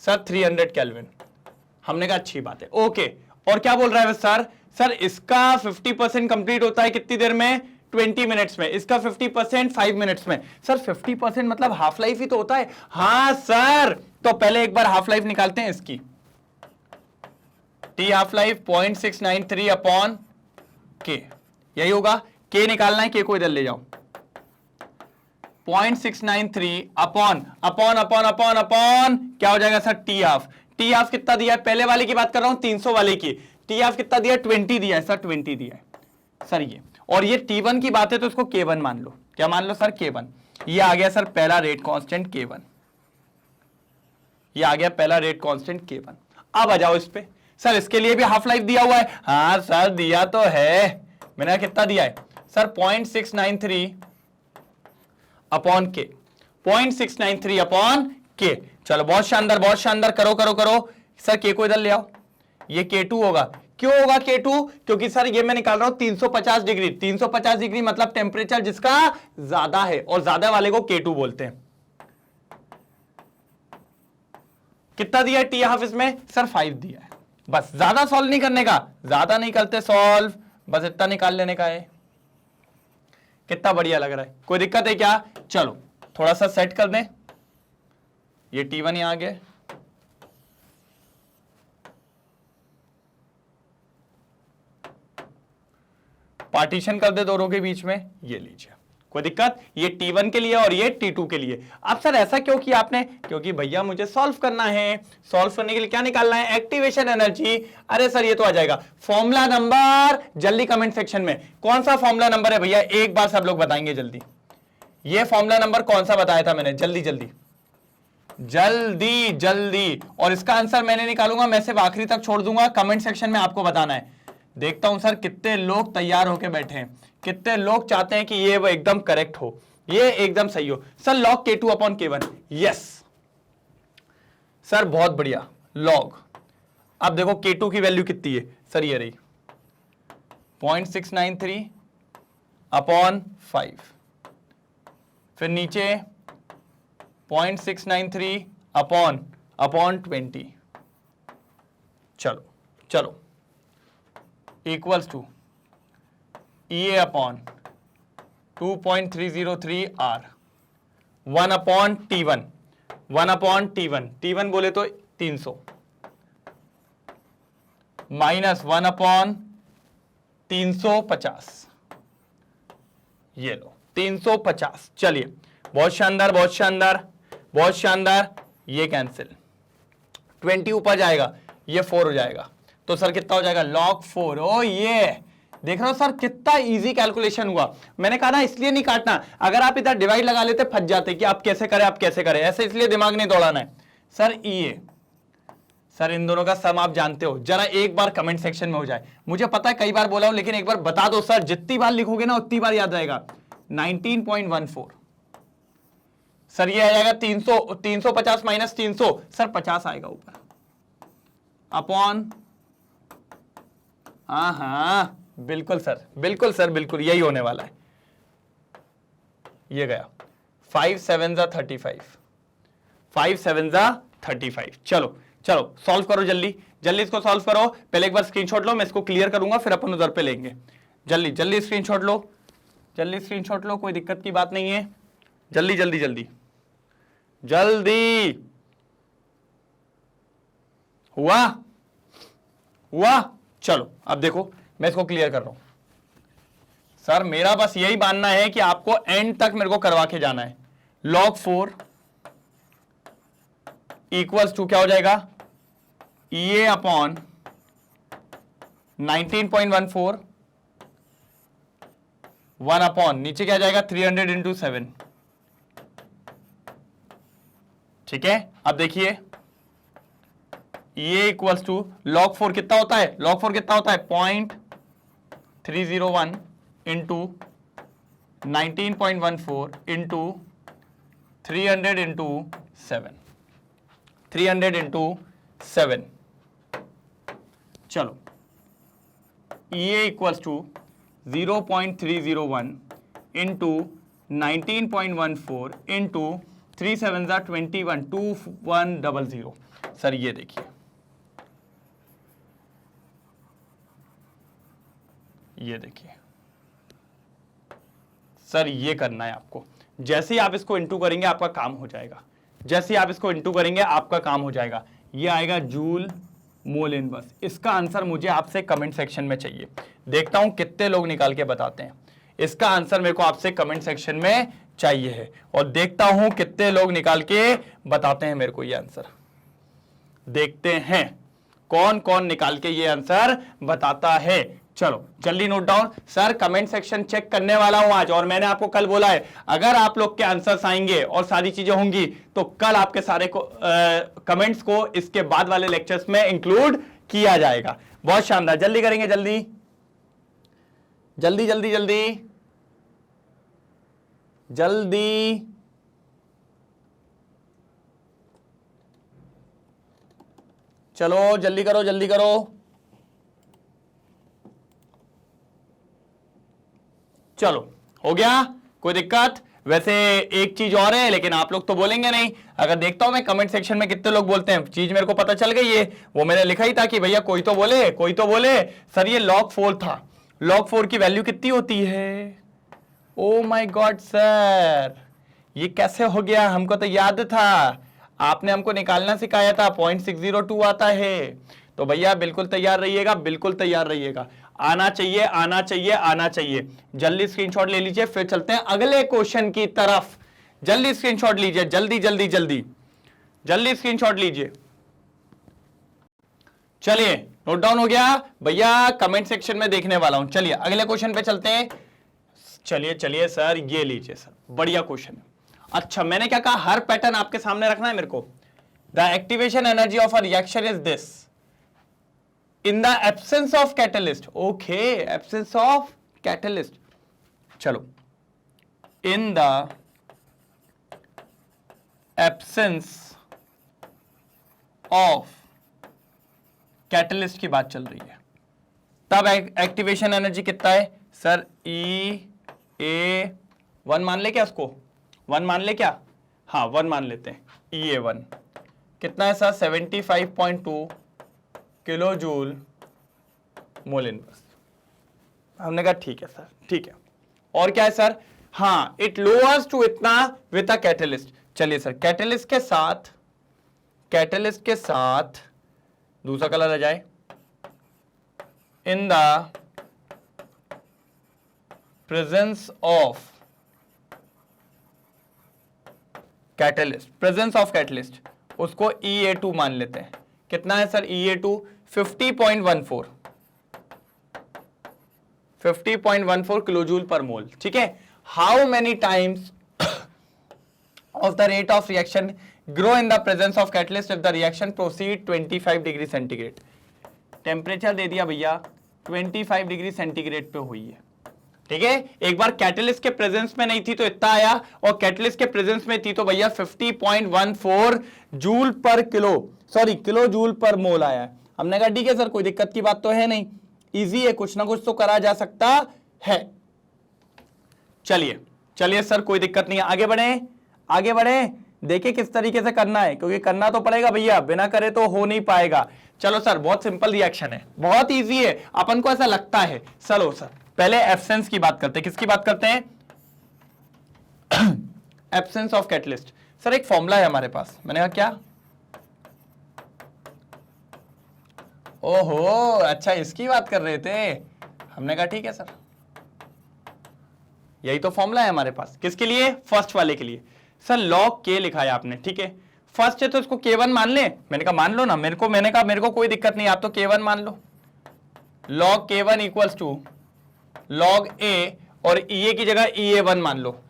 Sir 300 kelvin. हमने कहा अच्छी बात है, ओके। और क्या बोल रहा है सर? सर इसका 50% कंप्लीट होता है कितनी देर में? 20 मिनट्स में। इसका 50% 5 मिनट्स में। सर 50% मतलब हाफ लाइफ ही तो होता है। हाँ सर, तो पहले एक बार हाफ लाइफ निकालते हैं इसकी। टी हाफ लाइफ 0.693 अपॉन के, यही होगा। के निकालना है, के को इधर ले जाओ। 0.693 upon upon upon upon upon क्या हो जाएगा sir? T half. T half कितना दिया है? पहले वाले की बात कर रहा हूं, 300 वाले की। टी हाफ कितना दिया है? 20 दिया है सर, 20 दिया है सर ये। और ये T1 की बात है तो इसको K1 मान लो। क्या मान लो सर? K1। ये आ गया सर पहला रेट कांस्टेंट K1, ये आ गया पहला रेट कांस्टेंट K1। अब आ जाओ इस पे। सर इसके लिए भी हाफ लाइफ दिया हुआ है। हाँ सर दिया तो है, मैंने कितना दिया है सर? 0.693 अपॉन के। 0.693 अपॉन के। चलो बहुत शानदार, बहुत शानदार, करो करो करो। सर के को इधर ले आओ, ये K2 होगा। क्यों होगा K2? क्योंकि सर ये मैं निकाल रहा हूं 350 डिग्री। 350 डिग्री मतलब टेम्परेचर जिसका ज्यादा है, और ज्यादा वाले को K2 बोलते हैं। कितना दिया है टी हाफ इसमें? सर 5 दिया है। बस ज्यादा सॉल्व नहीं करने का, ज्यादा नहीं करते सॉल्व, बस इतना निकाल लेने का है। कितना बढ़िया लग रहा है, कोई दिक्कत है क्या? चलो थोड़ा सा सेट कर दें, ये T1 यहां आ गया, पार्टीशन कर दे दोनों के बीच में, ये लीजिए, कोई दिक्कत? ये T1 के लिए और ये T2 के लिए। अब सर ऐसा क्यों किया आपने? क्योंकि भैया मुझे सॉल्व करना है, सॉल्व करने के लिए क्या निकालना है? Activation energy. अरे सर ये तो आ जाएगा फॉर्मूला नंबर, जल्दी कमेंट सेक्शन में कौन सा फॉर्मूला नंबर है भैया, एक बार सब लोग बताएंगे जल्दी। ये फॉर्मूला नंबर कौन सा बताया था मैंने? जल्दी जल्दी जल्दी जल्दी। और इसका आंसर मैंने निकालूंगा, मैं सिर्फ आखिरी तक छोड़ दूंगा, कमेंट सेक्शन में आपको बताना है। देखता हूं सर कितने लोग तैयार होके बैठे हैं, कितने लोग चाहते हैं कि ये वो एकदम करेक्ट हो, ये एकदम सही हो। Sir log K2 upon K1, yes sir बहुत बढ़िया log। अब देखो K2 की वैल्यू कितनी है सर, ये रही 0.693 अपॉन 5, फिर नीचे 0.693 अपॉन 20। चलो चलो equals to EA upon 2.303 R, 1 upon T1, 1 upon T1 बोले तो 300, माइनस 1 अपॉन 350, ये लो 350। चलिए बहुत शानदार, बहुत शानदार, बहुत शानदार। ये कैंसिल, 20 ऊपर जाएगा, ये 4 हो जाएगा, तो सर कितना हो जाएगा? log 4। ओ ये देख रहे हो सर कितना इजी कैलकुलेशन हुआ। मैंने कहा ना इसलिए नहीं काटना, अगर आप इधर डिवाइड लगा लेते फंस जाते कि आप कैसे करें, आप कैसे करें, ऐसे इसलिए दिमाग नहीं दौड़ाना है। सर EA, सर इन दोनों का सम आप जानते हो, जरा एक बार कमेंट सेक्शन में हो जाए। मुझे पता है कई बार बोला हूं, लेकिन एक बार बता दो सर, जितनी बार लिखोगे ना उतनी बार याद रहेगा। 19.14 सर ये आ जाएगा 350 माइनस 300, सर 50 आएगा ऊपर, अपॉन, हाँ बिल्कुल सर, बिल्कुल सर, बिल्कुल यही होने वाला है। ये गया 5 7 35, 5 7 35। चलो चलो सॉल्व करो जल्दी जल्दी, इसको सॉल्व करो। पहले एक बार स्क्रीनशॉट लो, मैं इसको क्लियर करूंगा, फिर अपन उधर पे लेंगे। जल्दी जल्दी स्क्रीनशॉट लो, जल्दी स्क्रीनशॉट लो, कोई दिक्कत की बात नहीं है। जल्दी जल्दी जल्दी जल्दी। हुआ हुआ? चलो अब देखो मैं इसको क्लियर कर रहा हूं। सर मेरा बस यही मानना है कि आपको एंड तक मेरे को करवा के जाना है। log 4 इक्वल्स टू क्या हो जाएगा? EA अपॉन 19.14, 1 अपॉन नीचे क्या जाएगा? 300 इंटू 7। ठीक है, अब देखिए EA इक्वल्स टू log 4 कितना होता है? log 4 कितना होता है? 0.301 इंटू 19.14 इंटू 300 इंटू 7, 300 इंटू 7। चलो EA equals to 0.301 into 19.14 into 3 7 21, 2100। Sir ये देखिए, ये देखिए सर, ये करना है आपको। जैसे ही आप इसको इंटू करेंगे आपका काम हो जाएगा, जैसे ही आप इसको इंटू करेंगे आपका काम हो जाएगा। ये आएगा जूल मोल इनवर्स। इसका आंसर मुझे आपसे कमेंट सेक्शन में चाहिए, देखता हूं कितने लोग निकाल के बताते हैं। इसका आंसर मेरे को आपसे कमेंट सेक्शन में चाहिए है, और देखता हूं कितने लोग निकाल के बताते हैं मेरे को ये आंसर। देखते हैं कौन कौन निकाल के ये आंसर बताता है। चलो जल्दी note down. Sir comment section check करने वाला हूं आज, और मैंने आपको कल बोला है अगर आप लोग के आंसर्स आएंगे और सारी चीजें होंगी तो कल आपके सारे कमेंट्स को इसके बाद वाले लेक्चर्स में इंक्लूड किया जाएगा। बहुत शानदार, जल्दी करेंगे, जल्दी जल्दी जल्दी जल्दी जल्दी चलो जल्दी करो जल्दी करो। चलो हो गया, कोई दिक्कत? वैसे एक चीज और है, लेकिन आप लोग तो बोलेंगे नहीं। अगर देखता हूं मैं कमेंट सेक्शन में कितने लोग बोलते हैं, चीज मेरे को पता चल गई है। वो मैंने लिखा ही था कि भैया कोई तो बोले, कोई तो बोले सर ये log 4 था। log 4 की वैल्यू कितनी होती है? ओ माय गॉड सर, ये कैसे हो गया? हमको तो याद था, आपने हमको निकालना सिखाया था, 0.602 आता है। तो भैया बिल्कुल तैयार रहिएगा, बिल्कुल तैयार रहिएगा। आना चाहिए आना चाहिए आना चाहिए। जल्दी स्क्रीनशॉट ले लीजिए, फिर चलते हैं अगले क्वेश्चन की तरफ। जल्दी स्क्रीनशॉट लीजिए, जल्दी जल्दी जल्दी जल्दी स्क्रीनशॉट लीजिए। चलिए नोट डाउन हो गया भैया, कमेंट सेक्शन में देखने वाला हूं। चलिए अगले क्वेश्चन पे चलते हैं। चलिए चलिए सर, ये लीजिए सर, बढ़िया क्वेश्चन है। अच्छा मैंने क्या कहा, हर पैटर्न आपके सामने रखना है मेरे को। The activation energy of a reaction is this in the absence of catalyst. Okay, absence of catalyst. चलो, in the absence of catalyst की बात चल रही है, तब एक्टिवेशन एनर्जी कितना है सर? EA1 मान ले क्या उसको? 1 मान ले क्या? हाँ 1 मान लेते हैं। EA1 कितना है sir? 75.2 kilo joule mole inverse. हमने कहा ठीक है सर, ठीक है। और क्या है सर? हाँ, इट लोअर्स टू इतना विद अ कैटलिस्ट। चलिए सर, कैटलिस्ट के साथ दूसरा कलर आ जाए। In the presence of catalyst, उसको EA2 मान लेते हैं। कितना है सर EA2? 50.14 किलो जूल पर मोल। ठीक है। How many times of the rate of reaction grow in the presence of catalyst if the reaction proceed 25 degree centigrade. Temperature दे दिया भैया, 25 डिग्री सेंटीग्रेड पे हुई है। ठीक है, एक बार कैटलिस्ट के प्रेजेंस में नहीं थी तो इतना आया, और कैटलिस्ट के प्रेजेंस में थी तो भैया 50.14 जूल पर किलो जूल पर मोल आया। हमने कहा ठीक है सर, कोई दिक्कत की बात तो है नहीं, इजी है, कुछ ना कुछ तो करा जा सकता है। चलिए सर, कोई दिक्कत नहीं है, आगे बढ़े। देखिए किस तरीके से करना है, क्योंकि करना तो पड़ेगा भैया, बिना करे तो हो नहीं पाएगा। चलो सर, बहुत सिंपल रिएक्शन है, बहुत इजी है, अपन को ऐसा लगता है। चलो सर, पहले एब्सेंस की बात करते हैं। किसकी बात करते हैं? Absence of catalyst. सर एक फॉर्मूला है हमारे पास। मैंने कहा क्या? ओहो, अच्छा इसकी बात कर रहे थे। हमने कहा ठीक है सर, यही तो फॉर्मूला है हमारे पास। किसके लिए? फर्स्ट वाले के लिए। सर log k लिखा है आपने, ठीक है, फर्स्ट है तो इसको K1 मान ले। मैंने कहा मान लो ना, मैंने कहा मेरे को कोई दिक्कत नहीं, आप तो K1 मान लो। log K1 equals to log A, और EA की जगह EA1 मान लो।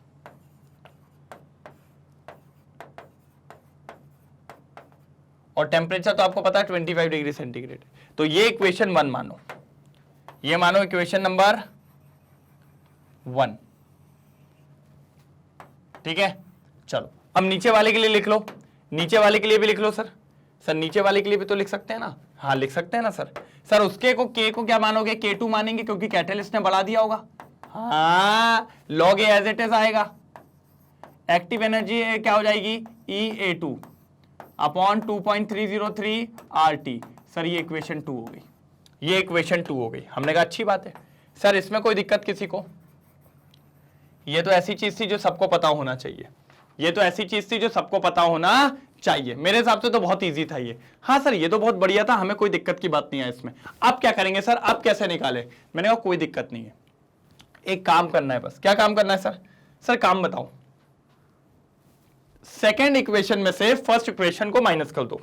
और टेम्परेचर तो आपको पता है 25 डिग्री सेंटीग्रेड। तो ये इक्वेशन 1 मानो, ये मानो इक्वेशन नंबर 1। ठीक है, चलो अब नीचे वाले के लिए लिख लो, नीचे वाले के लिए भी लिख लो सर। नीचे वाले के लिए भी तो लिख सकते हैं ना? हाँ लिख सकते हैं ना सर उसके को K को क्या मानोगे? K2 मानेंगे, क्योंकि कैटलिस्ट ने बढ़ा दिया होगा। हाँ, log A as it is आएगा। एक्टिव एनर्जी क्या हो जाएगी? EA2 upon 2.303 RT। सर ये इक्वेशन 2 हो गई, ये इक्वेशन 2 हो गई। हमने कहा अच्छी बात है सर, इसमें कोई दिक्कत किसी को? ये तो ऐसी चीज थी जो सबको पता होना चाहिए, ये तो ऐसी चीज थी जो सबको पता होना चाहिए। मेरे हिसाब से तो बहुत इजी था ये। हाँ सर, ये तो बहुत बढ़िया था, हमें कोई दिक्कत की बात नहीं है इसमें। अब क्या करेंगे सर? अब कैसे निकाले? मैंने कहा कोई दिक्कत नहीं है, एक काम करना है बस। क्या काम करना है सर? काम बताओ। सेकेंड इक्वेशन में से फर्स्ट इक्वेशन को माइनस कर दो,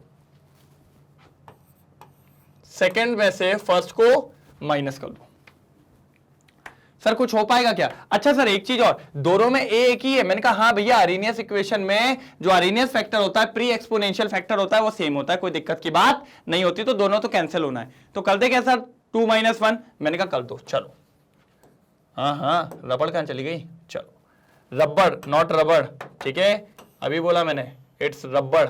सेकेंड में से फर्स्ट को माइनस कर दो। सर कुछ हो पाएगा क्या? अच्छा सर एक चीज और, दोनों में ए एक ही है। मैंने कहा हाँ भैया, अरेनियस इक्वेशन में जो अरेनियस फैक्टर होता है, प्री एक्सपोनेंशियल फैक्टर होता है, वो सेम होता है, कोई दिक्कत की बात नहीं होती। तो दोनों तो कैंसिल होना है, तो कर दे क्या सर? 2 - 1। मैंने कहा कर दो। चलो हाँ, रबड़ कहां चली गई? चलो, रबड़ नॉट रबड़, ठीक है, अभी बोला मैंने, इट्स रबड़।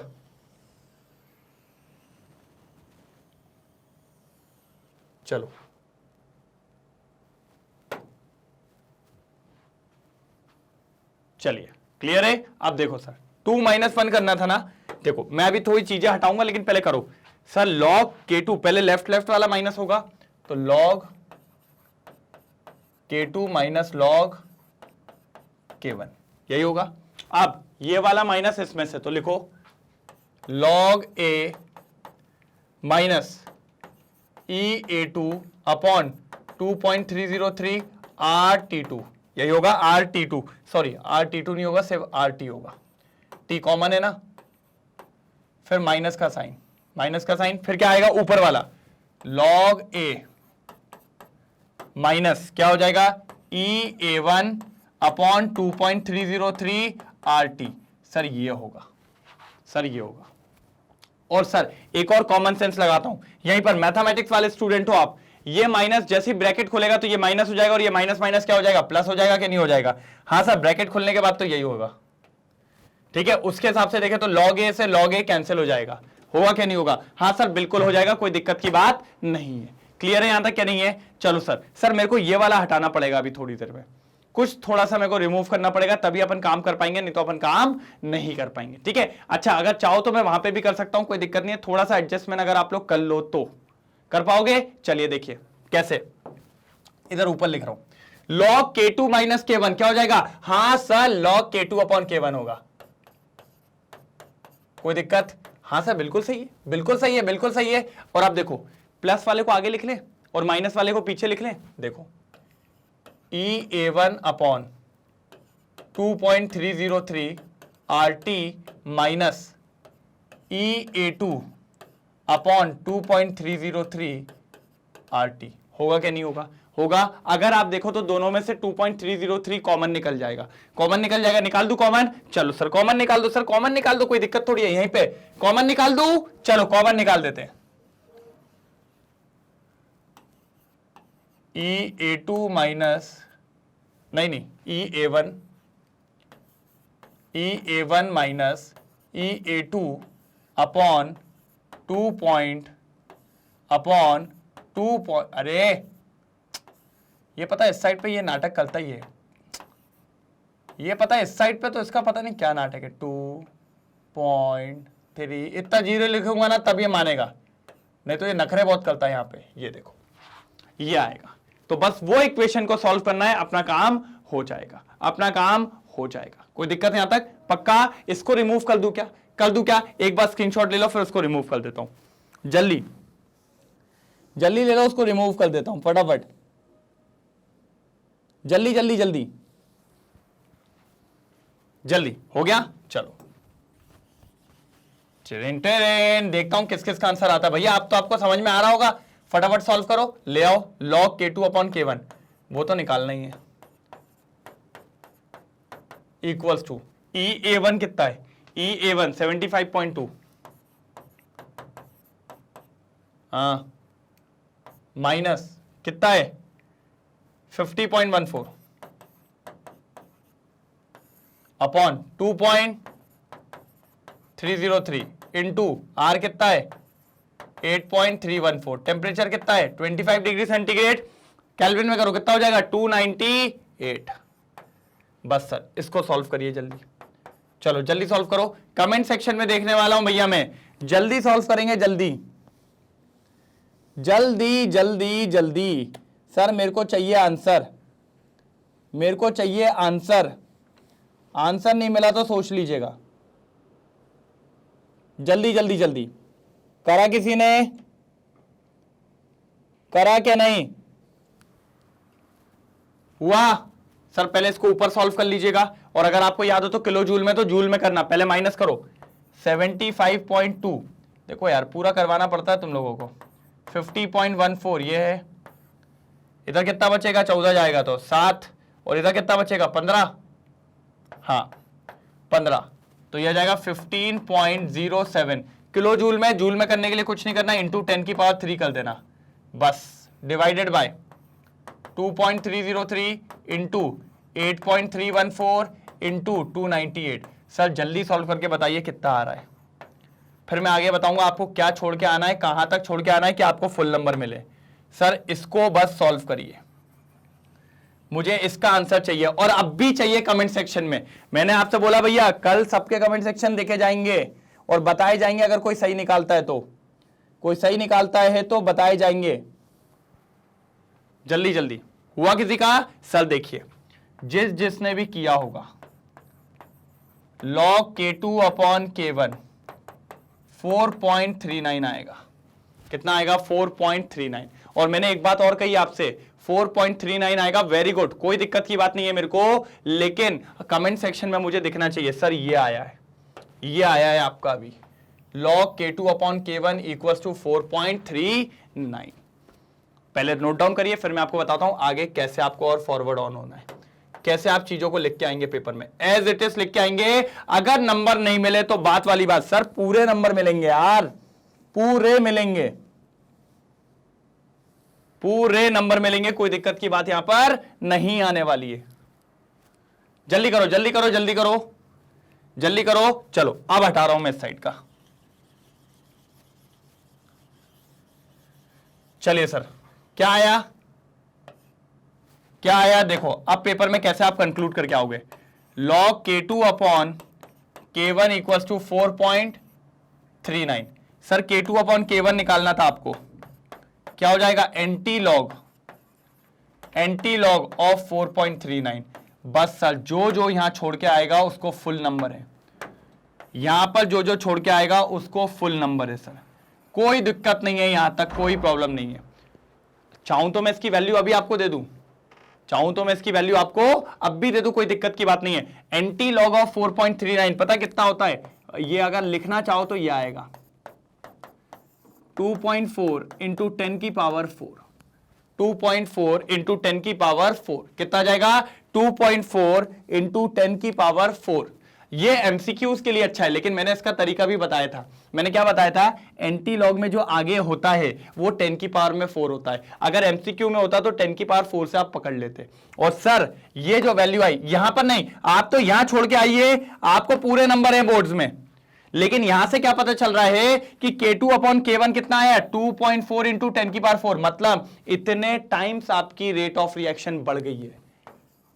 चलो चलिए क्लियर है। अब देखो सर 2 - 1 करना था ना, देखो मैं अभी थोड़ी चीजें हटाऊंगा लेकिन पहले करो सर log K2, पहले लेफ्ट लेफ्ट वाला माइनस होगा तो log K2 minus log K1 यही होगा। अब ये वाला माइनस इसमें से तो लिखो log A minus EA2 upon 2.303 RT2 यही होगा। RT2 सॉरी RT2 नहीं होगा, सिर्फ RT होगा, T कॉमन है ना, फिर माइनस का साइन, फिर क्या आएगा ऊपर वाला log A माइनस क्या हो जाएगा EA1 अपॉन 2.303 RT। सर ये होगा, और सर एक और कॉमन सेंस लगाता हूं, यहीं पर मैथमेटिक्स वाले स्टूडेंट हो आप, ये माइनस जैसे ही ब्रैकेट खुलेगा तो ये माइनस हो जाएगा और ये माइनस माइनस क्या हो जाएगा प्लस हो जाएगा कि नहीं हो जाएगा। हाँ सर ब्रैकेट खुलने के बाद तो यही होगा, ठीक है। उसके हिसाब से देखें तो log A से log A कैंसिल हो जाएगा, होगा क्या नहीं होगा। हाँ सर बिल्कुल हो जाएगा, कोई दिक्कत की बात नहीं है। क्लियर है यहां तक क्या नहीं है। चलो सर मेरे को ये वाला हटाना पड़ेगा अभी थोड़ी देर में, कुछ थोड़ा सा मेरे को रिमूव करना पड़ेगा तभी अपन काम कर पाएंगे, नहीं तो अपन काम नहीं कर पाएंगे, ठीक है। अच्छा अगर चाहो तो मैं वहां पे भी कर सकता हूं, कोई दिक्कत नहीं है। थोड़ा सा एडजस्टमेंट अगर आप लोग कर लो तो कर पाओगे। चलिए देखिए कैसे, इधर ऊपर लिख रहा हूं log K2 माइनस K1 क्या हो जाएगा। हाँ sir log K2 upon K1 होगा, कोई दिक्कत। हाँ सर बिल्कुल सही है, बिल्कुल सही है, बिल्कुल सही है। और आप देखो प्लस वाले को आगे लिख लें और माइनस वाले को पीछे लिख लें। देखो EA1 upon 2.303 RT minus EA2 upon 2.303 RT होगा क्या नहीं होगा, होगा। अगर आप देखो तो दोनों में से 2.303 कॉमन निकल जाएगा, निकाल दू कॉमन। चलो सर कॉमन निकाल दो, कोई दिक्कत थोड़ी है, यहीं पे कॉमन निकाल दू। चलो कॉमन निकाल देते हैं। EA2 माइनस नहीं EA1 माइनस EA2 अपॉन 2 अरे ये पता है इस साइड पे ये नाटक करता ही है, ये पता है इस साइड पे तो इसका पता नहीं क्या नाटक है। 2.3 इतना जीरो लिखूंगा ना तब ये मानेगा, नहीं तो ये नखरे बहुत करता है। यहाँ पे ये देखो ये आएगा, तो बस वो इक्वेशन को सॉल्व करना है, अपना काम हो जाएगा, कोई दिक्कत है यहां तक पक्का। इसको रिमूव कर दूं क्या, एक बार स्क्रीनशॉट ले लो फिर उसको रिमूव कर देता हूं। जल्दी ले लो, उसको रिमूव कर देता हूं फटाफट, जल्दी हो गया। चलो देखता हूं किस किस का आंसर आता है भैया। आप तो आपको समझ में आ रहा होगा, फटाफट सॉल्व करो, ले आओ log K2 अपॉन K1 वो तो निकालना ही है, इक्वल्स टू EA1 कितना है, EA1 75.2 हाँ माइनस कितना है 50.14 अपॉन 2.303 इंटू R कितना है 8.314, टेम्परेचर कितना है 25 डिग्री सेंटीग्रेड, केल्विन में करो कितना हो जाएगा 298। बस सर इसको सॉल्व करिए जल्दी, चलो जल्दी सॉल्व करो। कमेंट सेक्शन में देखने वाला हूं भैया मैं, जल्दी सॉल्व करेंगे, जल्दी। सर मेरे को चाहिए आंसर, नहीं मिला तो सोच लीजिएगा। जल्दी करा किसी ने, करा क्या नहीं हुआ। सर पहले इसको ऊपर सॉल्व कर लीजिएगा, और अगर आपको याद हो तो किलो जूल में तो जूल में करना, पहले माइनस करो 75.2। देखो यार पूरा करवाना पड़ता है तुम लोगों को। 50.14 ये है, इधर कितना बचेगा 14 जाएगा तो 7, और इधर कितना बचेगा 15, हाँ 15, तो यह जाएगा 15.07 किलो जूल में। जूल में करने के लिए कुछ नहीं करना, इंटू 10 की पावर 3 कर देना बस, divided by 2.303 into 8.314 into 298। Sir जल्दी सॉल्व करके बताइए कितना आ रहा है, फिर मैं आगे बताऊंगा आपको क्या छोड़ के आना है, कहां तक छोड़ के आना है कि आपको फुल नंबर मिले। सर इसको बस सॉल्व करिए, मुझे इसका आंसर चाहिए और अब भी चाहिए कमेंट सेक्शन में। मैंने आपसे बोला भैया कल सबके कमेंट सेक्शन देखे जाएंगे और बताए जाएंगे, अगर कोई सही निकालता है तो, कोई सही निकालता है तो बताए जाएंगे। जल्दी जल्दी हुआ किसी का? सर देखिए, जिसने भी किया होगा log K2 अपॉन K1 4.39 आएगा। कितना आएगा? 4.39। और मैंने एक बात और कही आपसे, 4.39 आएगा, वेरी गुड, कोई दिक्कत की बात नहीं है मेरे को, लेकिन कमेंट सेक्शन में मुझे दिखना चाहिए सर ये आया है, ये आया है आपका अभी log K2 upon K1 equals to 4.39। पहले नोट डाउन करिए, फिर मैं आपको बताता हूं आगे कैसे आपको और फॉरवर्ड ऑन होना है, कैसे आप चीजों को लिख के आएंगे पेपर में, एज इट इज लिख के आएंगे। अगर नंबर नहीं मिले तो बात वाली बात, सर पूरे नंबर मिलेंगे यार, पूरे मिलेंगे, पूरे नंबर मिलेंगे, कोई दिक्कत की बात यहां पर नहीं आने वाली है। जल्दी करो जल्दी करो जल्दी करो जल्दी करो। चलो अब हटा रहा हूं मैं इस साइड का। चलिए सर क्या आया, क्या आया देखो, अब पेपर में कैसे आप कंक्लूड करके आओगे। log K2 upon K1 equals to 4.39। Sir K2 upon K1 निकालना था आपको, क्या हो जाएगा? Anti log of 4.39। बस सर जो जो यहां छोड़ के आएगा उसको फुल नंबर है, यहां पर जो जो छोड़ के आएगा उसको फुल नंबर है सर, कोई दिक्कत नहीं है, यहां तक कोई प्रॉब्लम नहीं है। चाहूं तो मैं इसकी वैल्यू अभी आपको दे दूं, चाहूं तो मैं इसकी वैल्यू आपको अब भी दे दूं, कोई दिक्कत की बात नहीं है। एंटी लॉग ऑफ 4.39 पता कितना होता है? ये अगर लिखना चाहो तो ये आएगा 2.4 इंटू 10 की पावर 4, 2.4 इंटू 10 की पावर 4 कितना जाएगा? 2.4 इंटू 10 की पावर 4। ये एमसीक्यूज के लिए अच्छा है, लेकिन मैंने इसका तरीका भी बताया था। मैंने क्या बताया था? एंटी लॉग में जो आगे होता है वो 10 की पावर में 4 होता है, अगर एमसीक्यू में होता तो 10 की पावर 4 से आप पकड़ लेते। और सर ये जो वैल्यू आई यहां पर नहीं, आप तो यहां छोड़ के आइए, आपको पूरे नंबर है बोर्ड्स में, लेकिन यहां से क्या पता चल रहा है कि K2 अपॉन K1 कितना आया? 2.4 इंटू 10 की पावर 4, मतलब इतने टाइम्स आपकी रेट ऑफ रिएक्शन बढ़ गई है।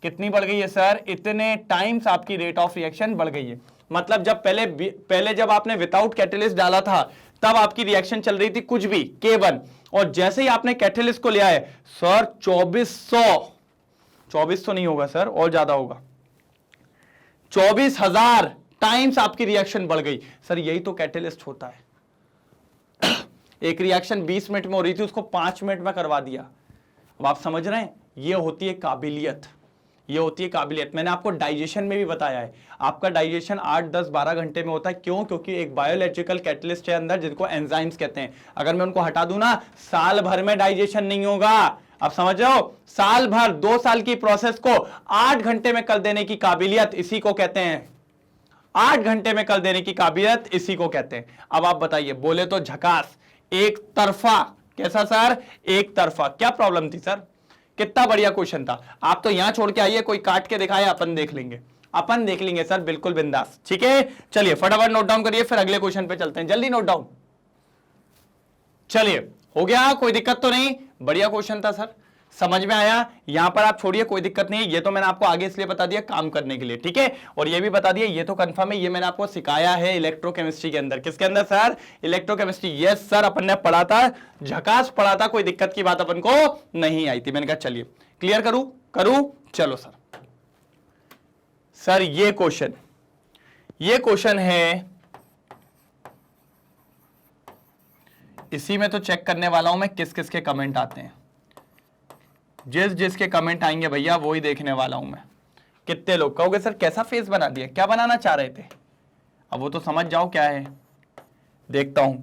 कितनी बढ़ गई है सर? इतने टाइम्स आपकी रेट ऑफ रिएक्शन बढ़ गई है। मतलब जब पहले जब आपने विदाउट कैटेलिस्ट डाला था तब आपकी रिएक्शन चल रही थी कुछ भी K1, और जैसे ही आपने कैटेलिस्ट को लिया है सर 2400 नहीं होगा सर, और ज्यादा होगा, 24,000 टाइम्स आपकी रिएक्शन बढ़ गई। सर यही तो कैटेलिस्ट होता है। एक रिएक्शन 20 मिनट में हो रही थी, उसको 5 मिनट में करवा दिया। अब आप समझ रहे हैं, ये होती है काबिलियत, ये होती है काबिलियत। मैंने आपको डाइजेशन में भी बताया है, आपका डाइजेशन 8, 10, 12 घंटे में होता है। क्यों? क्योंकि एक बायोलॉजिकल कैटलिस्ट है अंदर जिनको एंजाइम्स कहते हैं, अगर मैं उनको हटा दूं ना साल भर में डाइजेशन नहीं होगा। आप समझ रहे हो? साल भर 2 साल की प्रोसेस को 8 घंटे में कर देने की काबिलियत इसी को कहते हैं, 8 घंटे में कर देने की काबिलियत इसी को कहते हैं। अब आप बताइए, बोले तो झकास, एक तरफा। कैसा सर? एक तरफा। क्या प्रॉब्लम थी सर? कितना बढ़िया क्वेश्चन था। आप तो यहां छोड़ के आइए, कोई काट के दिखाए, अपन देख लेंगे, अपन देख लेंगे सर, बिल्कुल बिंदास। ठीक है, चलिए फटाफट नोट डाउन करिए, फिर अगले क्वेश्चन पे चलते हैं। जल्दी नोट डाउन। चलिए, हो गया? कोई दिक्कत तो नहीं? बढ़िया क्वेश्चन था सर, समझ में आया? यहां पर आप छोड़िए, कोई दिक्कत नहीं। ये तो मैंने आपको आगे इसलिए बता दिया काम करने के लिए, ठीक है। और ये भी बता दिया, ये तो कंफर्म है, ये मैंने आपको सिखाया है इलेक्ट्रोकेमिस्ट्री के अंदर। किसके अंदर सर? इलेक्ट्रोकेमिस्ट्री। यस सर, अपन ने पढ़ा था, झकास पढ़ा था, कोई दिक्कत की बात अपन को नहीं आई थी। मैंने कहा चलिए क्लियर करूं। चलो सर ये क्वेश्चन है, इसी में तो चेक करने वाला हूं मैं किस किस के कमेंट आते हैं। जिसके कमेंट आएंगे भैया वो ही देखने वाला हूं मैं। कितने लोग कहोगे सर कैसा फेस बना दिया, क्या बनाना चाह रहे थे? अब वो तो समझ जाओ क्या है, देखता हूं।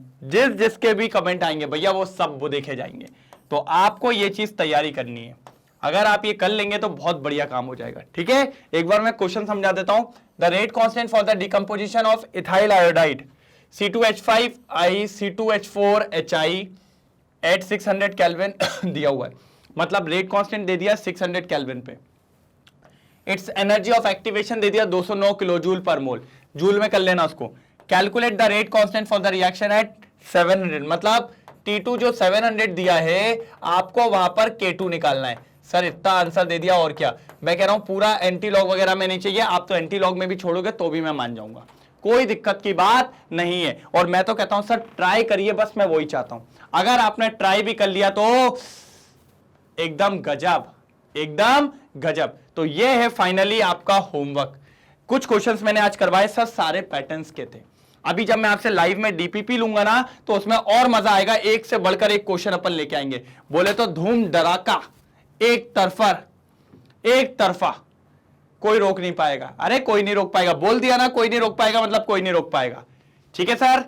जिसके भी कमेंट आएंगे भैया वो सब वो देखे जाएंगे। तो आपको ये चीज तैयारी करनी है, अगर आप ये कर लेंगे तो बहुत बढ़िया काम हो जाएगा। ठीक है, एक बार मैं क्वेश्चन समझा देता हूं। The rate constant for the decomposition of ethyl iodide C2H5I C2H4HI at 600 kelvin दिया हुआ है, मतलब रेट कांस्टेंट दे दिया 600 केल्विन पे। इट्स एनर्जी ऑफ एक्टिवेशन दे दिया 209 किलो जूल पर मोल, जूल में कर लेना उसको। Calculate the rate constant for the reaction at 700, मतलब T2 जो 700 दिया है आपको वहां पर K2 निकालना है। सर इतना आंसर दे दिया और क्या, मैं कह रहा हूं पूरा एंटी लॉग वगैरह में नहीं चाहिए, आप तो एंटी लॉग में भी छोड़ोगे तो भी मैं मान जाऊंगा, कोई दिक्कत की बात नहीं है। और मैं तो कहता हूं सर ट्राई करिए, बस मैं वही चाहता हूं। अगर आपने ट्राई भी कर लिया तो एकदम गजब, एकदम गजब। तो ये है फाइनली आपका होमवर्क। कुछ क्वेश्चंस मैंने आज करवाए सर, सारे पैटर्न्स के थे। अभी जब मैं आपसे लाइव में डीपीपी लूंगा ना तो उसमें और मजा आएगा, एक से बढ़कर एक क्वेश्चन अपन लेके आएंगे। बोले तो धूम धड़ाका, एक तरफा, कोई रोक नहीं पाएगा। अरे कोई नहीं रोक पाएगा, बोल दिया ना, कोई नहीं रोक पाएगा मतलब कोई नहीं रोक पाएगा। ठीक है सर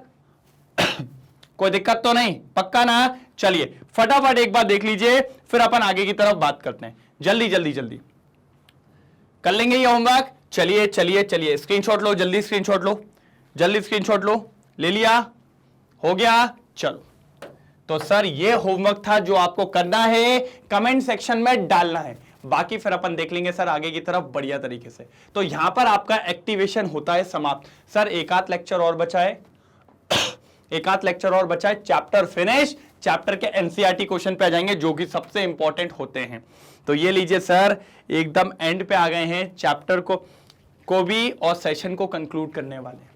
कोई दिक्कत तो नहीं, पक्का ना? चलिए फटाफट एक बार देख लीजिए, फिर अपन आगे की तरफ बात करते हैं। जल्दी जल्दी जल्दी कर लेंगे ये होमवर्क। चलिए चलिए चलिए, स्क्रीनशॉट लो, जल्दी स्क्रीनशॉट लो, जल्दी स्क्रीनशॉट लो। ले लिया? हो गया? चलो तो सर ये होमवर्क था जो आपको करना है, कमेंट सेक्शन में डालना है, बाकी फिर अपन देख लेंगे सर आगे की तरफ बढ़िया तरीके से। तो यहां पर आपका एक्टिवेशन होता है समाप्त। सर एक आध लेक्चर और बचा है, एक आध लेक्चर और बचा है, चैप्टर फिनिश। चैप्टर के एनसीईआरटी क्वेश्चन पे आ जाएंगे जो कि सबसे इंपॉर्टेंट होते हैं। तो ये लीजिए सर, एकदम एंड पे आ गए हैं, चैप्टर को भी और सेशन को कंक्लूड करने वाले।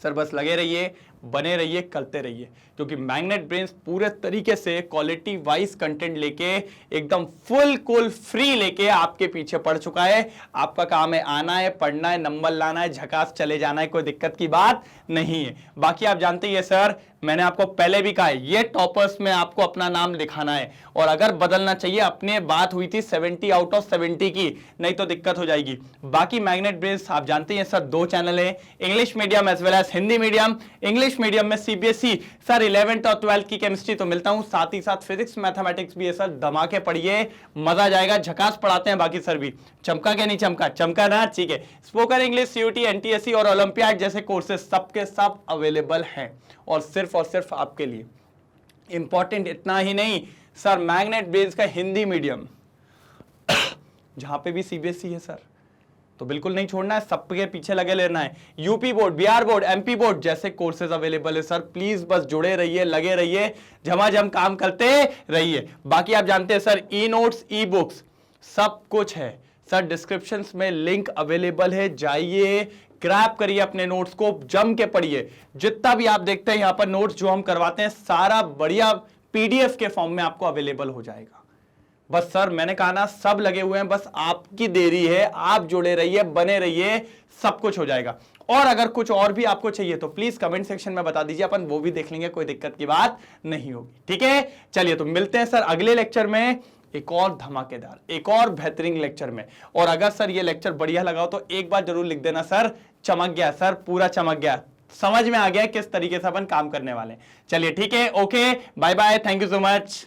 सर बस लगे रहिए, बने रहिए, करते रहिए, क्योंकि मैग्नेट ब्रेन्स पूरे तरीके से क्वालिटी वाइज कंटेंट लेके एकदम फुल कुल फ्री लेके आपके पीछे पड़ चुका है। आपका काम है आना है, पढ़ना है, नंबर लाना है, झकास चले जाना है, कोई दिक्कत की बात नहीं है। बाकी आप जानते ही है सर, मैंने आपको पहले भी कहा है, ये टॉपर्स में आपको अपना नाम लिखाना है, और अगर बदलना चाहिए, अपने बात हुई थी 70 आउट ऑफ 70 की, नहीं तो दिक्कत हो जाएगी। बाकी मैग्नेट ब्रेन्स आप जानते हैं सर, 2 चैनल है, English medium as well as Hindi medium. English medium में सीबीएसई सर 11th और 12th की केमिस्ट्री तो मिलता हूं, साथ ही साथ फिजिक्स मैथमेटिक्स भी है सर, धमाके पढ़िए, मजा आ जाएगा, झकास पढ़ाते हैं। बाकी सर भी चमका क्या नहीं चमका, चमका ना, ठीक है। स्पोकन इंग्लिश, सीयूटी, एनटीएससी और ओलंपियाड जैसे कोर्सेज सबके सब अवेलेबल हैं, और सिर्फ आपके लिए। इंपॉर्टेंट इतना ही नहीं सर, मैग्नेट ब्रेन्स का हिंदी मीडियम जहां पे भी सीबीएसई है सर, तो बिल्कुल नहीं छोड़ना है, सबके पीछे लगे लेना है। UP board, Bihar board, MP board जैसे कोर्सेज अवेलेबल है सर, प्लीज बस जुड़े रहिए, लगे रहिए, झमाझम काम करते रहिए। बाकी आप जानते हैं sir, e notes, e books सब कुछ है सर, डिस्क्रिप्शन में लिंक अवेलेबल है, जाइए ग्रैब करिए, अपने नोट्स को जम के पढ़िए। जितना भी आप देखते हैं यहां पर नोट्स जो हम करवाते हैं, सारा बढ़िया पीडीएफ के फॉर्म में आपको अवेलेबल हो जाएगा। बस सर मैंने कहा ना, सब लगे हुए हैं, बस आपकी देरी है, आप जुड़े रहिए, बने रहिए, सब कुछ हो जाएगा। और अगर कुछ और भी आपको चाहिए तो प्लीज कमेंट सेक्शन में बता दीजिए, अपन वो भी देख लेंगे, कोई दिक्कत की बात नहीं होगी। ठीक है, चलिए तो मिलते हैं सर अगले लेक्चर में, एक और धमाकेदार, एक और बेहतरीन लेक्चर में। और अगर सर ये लेक्चर बढ़िया लगा हो तो एक बार जरूर लिख देना सर, चमक गया सर, पूरा चमक गया, समझ में आ गया किस तरीके से अपन काम करने वाले हैं। चलिए ठीक है, okay, bye bye, thank you so much.